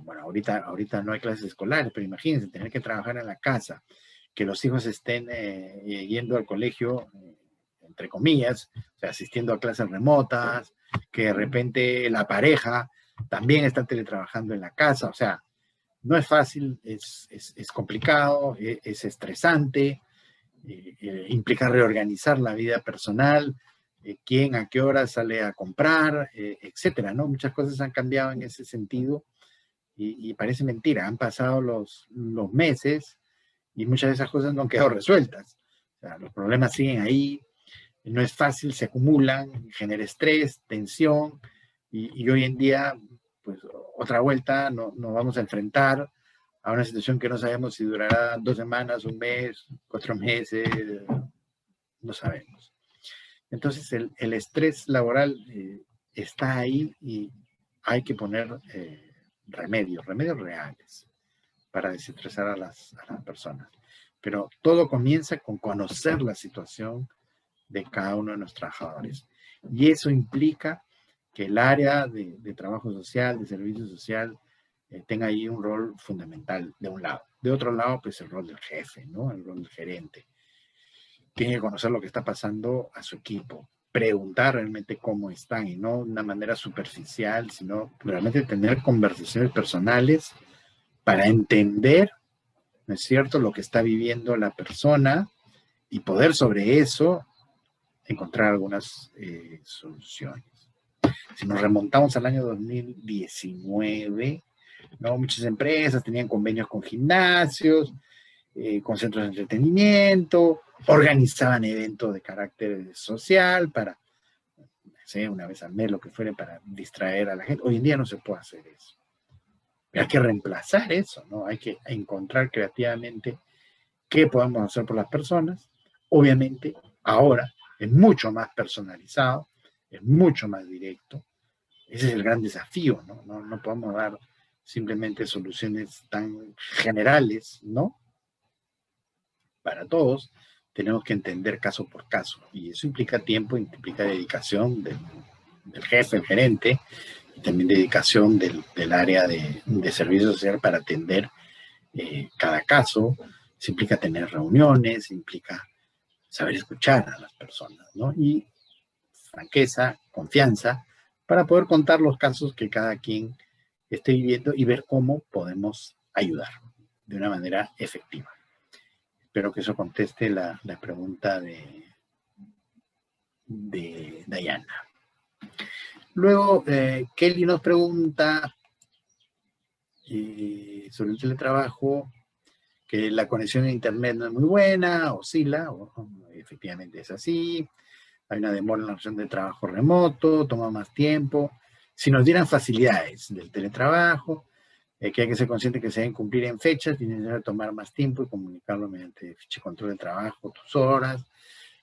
Bueno, ahorita no hay clases escolares, pero imagínense tener que trabajar en la casa, que los hijos estén yendo al colegio, entre comillas, o sea, asistiendo a clases remotas, que de repente la pareja también está teletrabajando en la casa, o sea, no es fácil, es complicado, es estresante, implica reorganizar la vida personal, quién a qué hora sale a comprar, etcétera, ¿no? Muchas cosas han cambiado en ese sentido y parece mentira, han pasado los meses y muchas de esas cosas no han quedado resueltas. O sea, los problemas siguen ahí, no es fácil, se acumulan, genera estrés, tensión Y hoy en día, pues otra vuelta, nos vamos a enfrentar a una situación que no sabemos si durará 2 semanas, un mes, 4 meses, no sabemos. Entonces el estrés laboral está ahí y hay que poner remedios reales para desestresar a las personas. Pero todo comienza con conocer la situación de cada uno de nuestros trabajadores. Y eso implica que el área de trabajo social, de servicio social, tenga ahí un rol fundamental de un lado. De otro lado, pues el rol del jefe, ¿no? El rol del gerente. Tiene que conocer lo que está pasando a su equipo, preguntar realmente cómo están y no de una manera superficial, sino realmente tener conversaciones personales para entender, ¿no es cierto?, lo que está viviendo la persona y poder sobre eso encontrar algunas soluciones. Si nos remontamos al año 2019, ¿no? Muchas empresas tenían convenios con gimnasios, con centros de entretenimiento, organizaban eventos de carácter social para, no sé, una vez al mes, lo que fuere, para distraer a la gente. Hoy en día no se puede hacer eso. Hay que reemplazar eso, ¿no? Hay que encontrar creativamente qué podemos hacer por las personas. Obviamente, ahora es mucho más personalizado, es mucho más directo. Ese es el gran desafío, ¿no? No podemos dar simplemente soluciones tan generales, ¿no? Para todos, tenemos que entender caso por caso. Y eso implica tiempo, implica dedicación del jefe, el gerente, y también dedicación del área de servicio social para atender cada caso. Eso implica tener reuniones, implica saber escuchar a las personas, ¿no? Y franqueza, confianza, para poder contar los casos que cada quien esté viviendo y ver cómo podemos ayudar de una manera efectiva. Espero que eso conteste la pregunta de Diana. Luego, Kelly nos pregunta sobre el teletrabajo, que la conexión a internet no es muy buena, oscila, efectivamente es así. Hay una demora en la opción de trabajo remoto, toma más tiempo. Si nos dieran facilidades del teletrabajo, que hay que ser consciente que se deben cumplir en fechas, tiene que tomar más tiempo y comunicarlo mediante ficha de control de trabajo, tus horas,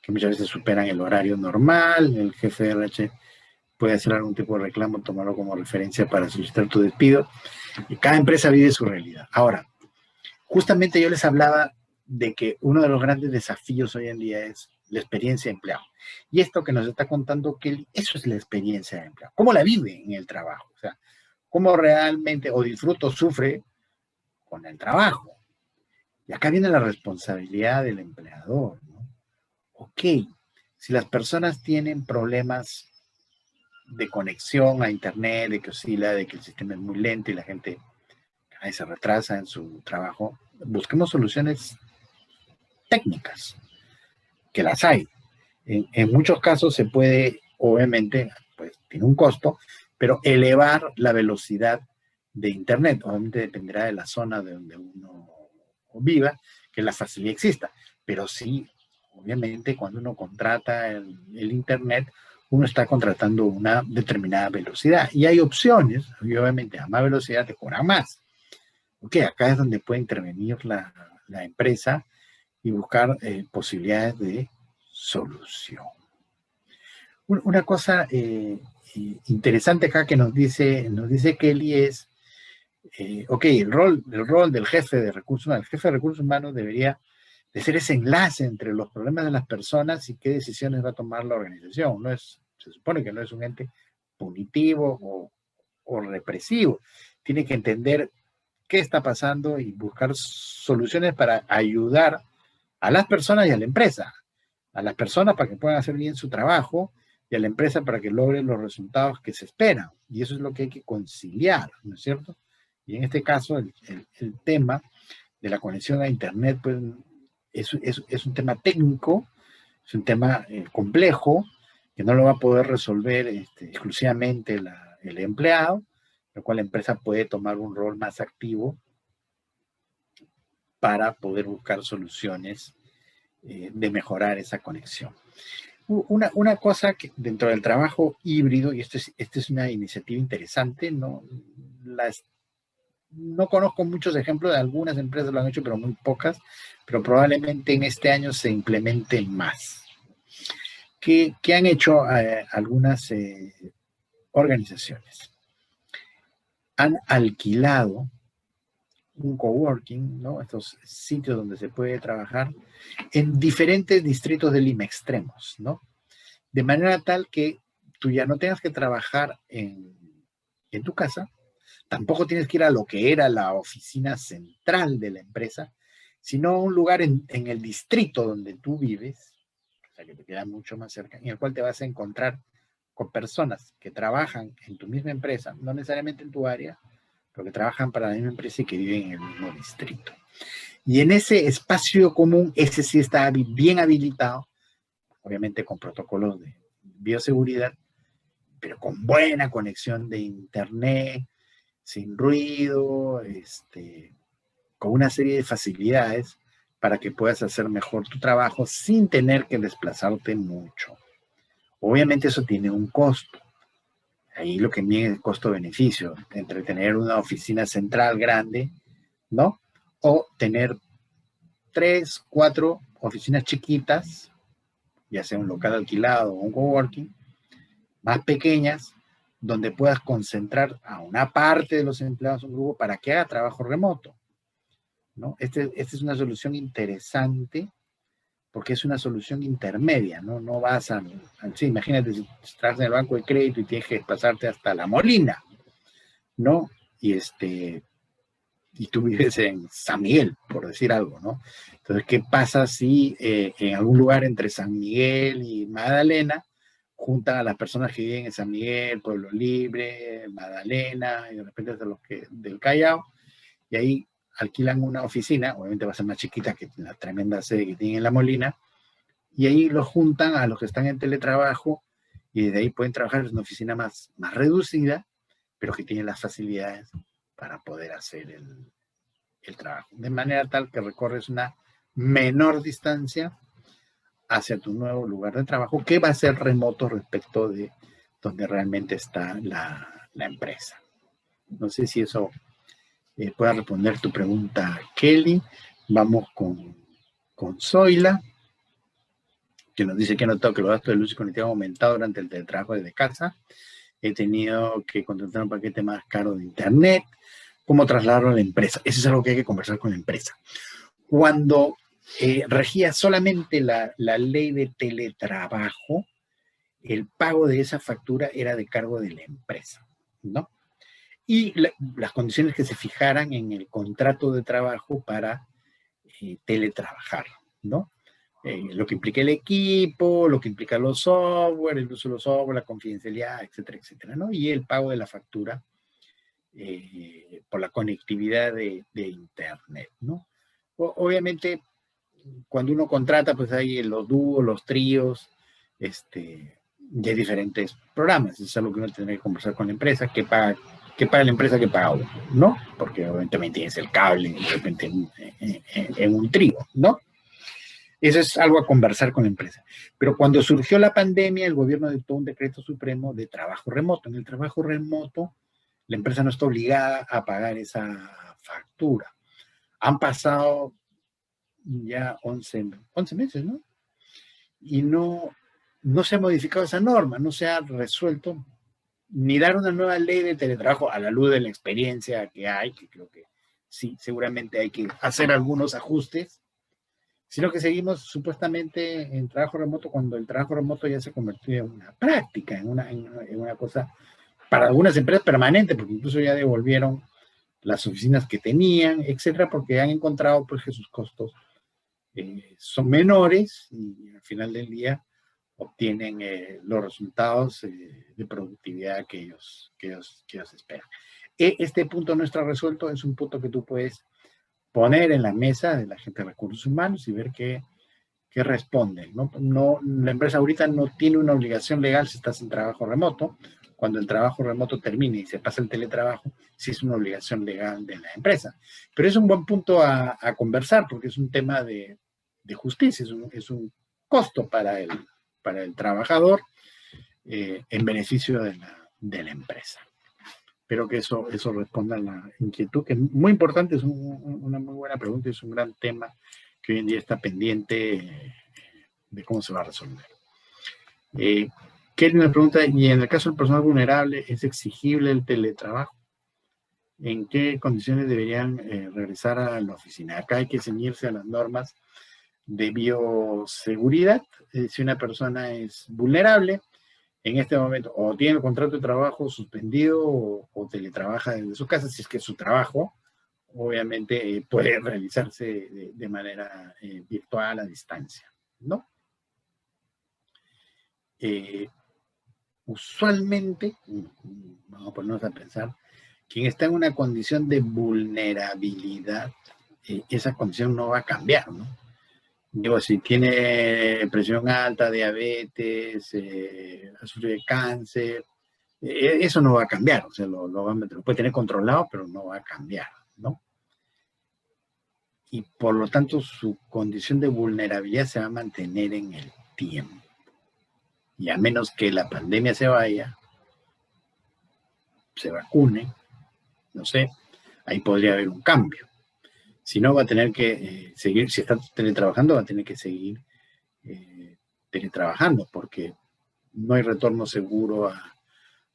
que muchas veces superan el horario normal. El jefe de RH puede hacer algún tipo de reclamo, tomarlo como referencia para solicitar tu despido. Y cada empresa vive su realidad. Ahora, justamente yo les hablaba de que uno de los grandes desafíos hoy en día es la experiencia de empleado. Y esto que nos está contando Kelly, eso es la experiencia de empleado. ¿Cómo la vive en el trabajo? O sea, cómo realmente o disfruta o sufre con el trabajo. Y acá viene la responsabilidad del empleador, ¿no? Ok, si las personas tienen problemas de conexión a internet, de que oscila, de que el sistema es muy lento y la gente se retrasa en su trabajo, busquemos soluciones técnicas, que las hay. En muchos casos se puede, obviamente, pues tiene un costo, pero elevar la velocidad de internet. Obviamente dependerá de la zona de donde uno viva, que la facilidad exista. Pero sí, obviamente, cuando uno contrata el internet, uno está contratando una determinada velocidad. Y hay opciones, y obviamente a más velocidad te cobra más. Ok, acá es donde puede intervenir la empresa y buscar posibilidades de solución. Una cosa interesante acá que nos dice Kelly es, ok, el rol del jefe de recursos humanos. El jefe de recursos humanos debería de ser ese enlace entre los problemas de las personas y qué decisiones va a tomar la organización. Se supone que no es un ente punitivo o represivo. Tiene que entender qué está pasando y buscar soluciones para ayudar a las personas y a la empresa. A las personas para que puedan hacer bien su trabajo y a la empresa para que logren los resultados que se esperan. Y eso es lo que hay que conciliar, ¿no es cierto? Y en este caso, el tema de la conexión a Internet, pues, es un tema técnico, es un tema complejo, que no lo va a poder resolver exclusivamente el empleado, lo cual la empresa puede tomar un rol más activo para poder buscar soluciones de mejorar esa conexión. Una cosa que dentro del trabajo híbrido, y esta es una iniciativa interesante, no conozco muchos ejemplos, de algunas empresas lo han hecho, pero muy pocas, pero probablemente en este año se implemente más. ¿Qué han hecho algunas organizaciones? Han alquilado un coworking, ¿no? Estos sitios donde se puede trabajar en diferentes distritos de Lima extremos, ¿no? De manera tal que tú ya no tengas que trabajar en tu casa, tampoco tienes que ir a lo que era la oficina central de la empresa, sino a un lugar en el distrito donde tú vives, o sea, que te queda mucho más cerca, en el cual te vas a encontrar con personas que trabajan en tu misma empresa, no necesariamente en tu área, pero que trabajan para la misma empresa y que viven en el mismo distrito. Y en ese espacio común, ese sí está bien habilitado, obviamente con protocolos de bioseguridad, pero con buena conexión de internet, sin ruido, con una serie de facilidades para que puedas hacer mejor tu trabajo sin tener que desplazarte mucho. Obviamente eso tiene un costo. Ahí lo que mide el costo-beneficio, entre tener una oficina central grande, ¿no? O tener 3, 4 oficinas chiquitas, ya sea un local alquilado o un coworking, más pequeñas, donde puedas concentrar a una parte de los empleados, un grupo, para que haga trabajo remoto, ¿no? Esta es una solución interesante porque es una solución intermedia, ¿no? No vas sí, imagínate si estás en el banco de crédito y tienes que pasarte hasta La Molina, ¿no? Y tú vives en San Miguel, por decir algo, ¿no? Entonces, ¿qué pasa si en algún lugar entre San Miguel y Magdalena juntan a las personas que viven en San Miguel, Pueblo Libre, Magdalena, y de repente de los del Callao, y ahí alquilan una oficina, obviamente va a ser más chiquita que la tremenda sede que tienen en La Molina, y ahí los juntan a los que están en teletrabajo, y desde ahí pueden trabajar en una oficina más reducida, pero que tiene las facilidades para poder hacer el trabajo. De manera tal que recorres una menor distancia hacia tu nuevo lugar de trabajo, que va a ser remoto respecto de donde realmente está la empresa. No sé si eso pueda responder tu pregunta, Kelly. Vamos con Zoila, que nos dice que ha notado que los gastos de luz y conectividad han aumentado durante el teletrabajo desde casa. He tenido que contratar un paquete más caro de internet. ¿Cómo trasladarlo a la empresa? Eso es algo que hay que conversar con la empresa. Cuando regía solamente la ley de teletrabajo, el pago de esa factura era de cargo de la empresa, ¿no? Y las condiciones que se fijaran en el contrato de trabajo para teletrabajar, ¿no? Lo que implica el equipo, lo que implica los software, el uso de los software, la confidencialidad, etcétera, etcétera, ¿no? Y el pago de la factura por la conectividad de internet, ¿no? Obviamente, cuando uno contrata, pues hay los dúos, los tríos, y hay diferentes programas. Eso es algo que uno tiene que conversar con la empresa, qué paga la empresa, qué paga uno, ¿no? Porque obviamente también tienes el cable de repente en un trío, ¿no? Eso es algo a conversar con la empresa. Pero cuando surgió la pandemia, el gobierno dictó un decreto supremo de trabajo remoto. En el trabajo remoto, la empresa no está obligada a pagar esa factura. Han pasado ya 11 meses, ¿no? Y no se ha modificado esa norma, no se ha resuelto ni dar una nueva ley de teletrabajo a la luz de la experiencia que hay, que creo que sí, seguramente hay que hacer algunos ajustes, sino que seguimos supuestamente en trabajo remoto cuando el trabajo remoto ya se convirtió en una práctica, en una cosa para algunas empresas permanente, porque incluso ya devolvieron las oficinas que tenían, etcétera, porque han encontrado pues que sus costos son menores y al final del día obtienen los resultados de productividad que ellos esperan. Este punto no está resuelto, es un punto que tú puedes poner en la mesa de la gente de recursos humanos y ver qué responden, ¿no? La empresa ahorita no tiene una obligación legal si estás en trabajo remoto. Cuando el trabajo remoto termine y se pasa el teletrabajo, sí es una obligación legal de la empresa. Pero es un buen punto a conversar porque es un tema de justicia, es un costo para para el trabajador en beneficio de la empresa. Espero que eso responda a la inquietud, que es muy importante, es una muy buena pregunta, es un gran tema que hoy en día está pendiente de cómo se va a resolver. Kelly me pregunta, y en el caso del personal vulnerable, ¿es exigible el teletrabajo? ¿En qué condiciones deberían regresar a la oficina? Acá hay que ceñirse a las normas de bioseguridad. Si una persona es vulnerable, en este momento o tiene el contrato de trabajo suspendido o teletrabaja desde su casa, si es que su trabajo obviamente puede realizarse de manera virtual a distancia, ¿no? Usualmente, vamos a ponernos a pensar, quien está en una condición de vulnerabilidad, esa condición no va a cambiar, ¿no? Digo, si tiene presión alta, diabetes, sufre de cáncer, eso no va a cambiar, o sea, lo puede tener controlado, pero no va a cambiar, ¿no? Y por lo tanto, su condición de vulnerabilidad se va a mantener en el tiempo. Y a menos que la pandemia se vaya, se vacune, no sé, ahí podría haber un cambio. Si no, va a tener que seguir, si está teletrabajando, va a tener que seguir teletrabajando, porque no hay retorno seguro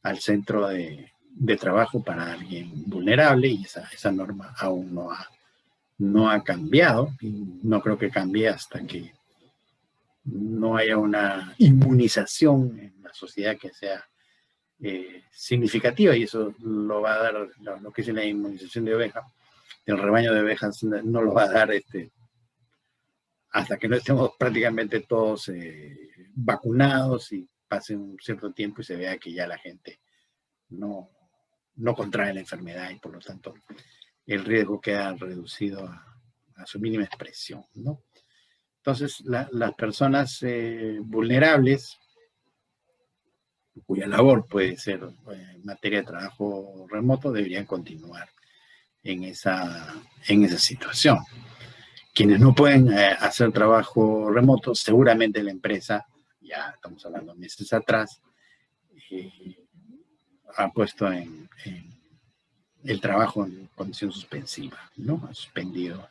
al centro de trabajo para alguien vulnerable, y esa norma aún no ha cambiado, y no creo que cambie hasta que no haya una inmunización en la sociedad que sea significativa, y eso lo va a dar lo que es la inmunización de oveja. El rebaño de ovejas no lo va a dar hasta que no estemos prácticamente todos vacunados y pase un cierto tiempo y se vea que ya la gente no contrae la enfermedad, y por lo tanto el riesgo queda reducido a su mínima expresión, ¿no? Entonces, las personas vulnerables, cuya labor puede ser en materia de trabajo remoto, deberían continuar en esa situación. Quienes no pueden hacer trabajo remoto, seguramente la empresa, ya estamos hablando meses atrás, ha puesto en el trabajo en condición suspensiva, ¿no? Ha suspendido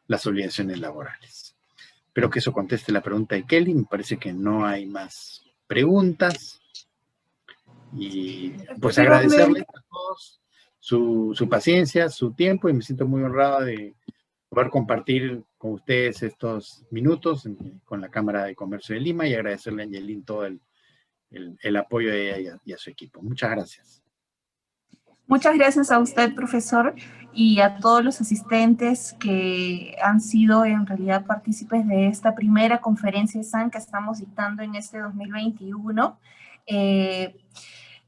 las obligaciones laborales. Espero que eso conteste la pregunta de Kelly. Me parece que no hay más preguntas. Y pues agradecerles a todos su paciencia, su tiempo, y me siento muy honrado de poder compartir con ustedes estos minutos con la Cámara de Comercio de Lima, y agradecerle a Angelín todo el apoyo de ella y a su equipo. Muchas gracias. Muchas gracias a usted, profesor, y a todos los asistentes que han sido en realidad partícipes de esta primera conferencia SAN que estamos dictando en este 2021.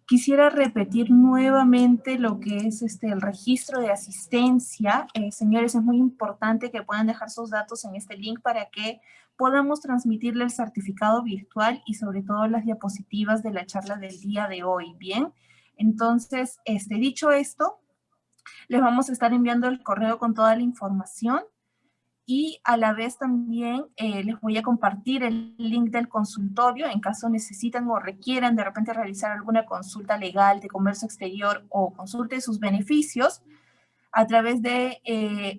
Quisiera repetir nuevamente lo que es el registro de asistencia. Señores, es muy importante que puedan dejar sus datos en este link para que podamos transmitirle el certificado virtual y sobre todo las diapositivas de la charla del día de hoy, ¿bien? Entonces, dicho esto, les vamos a estar enviando el correo con toda la información, y a la vez también les voy a compartir el link del consultorio en caso necesiten o requieran de repente realizar alguna consulta legal de comercio exterior o consulta de sus beneficios. A través de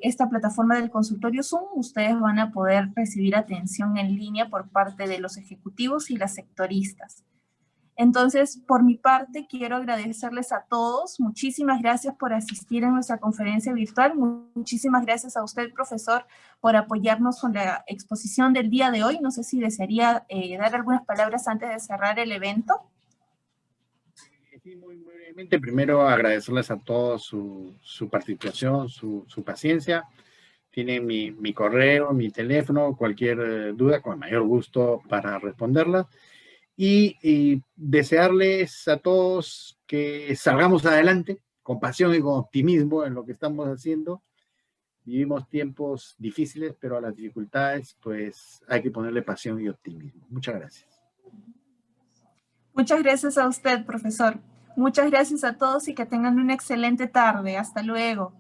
esta plataforma del consultorio Zoom, ustedes van a poder recibir atención en línea por parte de los ejecutivos y las sectoristas. Entonces, por mi parte, quiero agradecerles a todos. Muchísimas gracias por asistir a nuestra conferencia virtual. Muchísimas gracias a usted, profesor, por apoyarnos con la exposición del día de hoy. No sé si desearía dar algunas palabras antes de cerrar el evento. Sí, muy brevemente. Primero, agradecerles a todos su participación, su paciencia. Tienen mi correo, mi teléfono, cualquier duda, con mayor gusto para responderla. Y desearles a todos que salgamos adelante con pasión y con optimismo en lo que estamos haciendo. Vivimos tiempos difíciles, pero a las dificultades pues hay que ponerle pasión y optimismo. Muchas gracias. Muchas gracias a usted, profesor. Muchas gracias a todos y que tengan una excelente tarde. Hasta luego.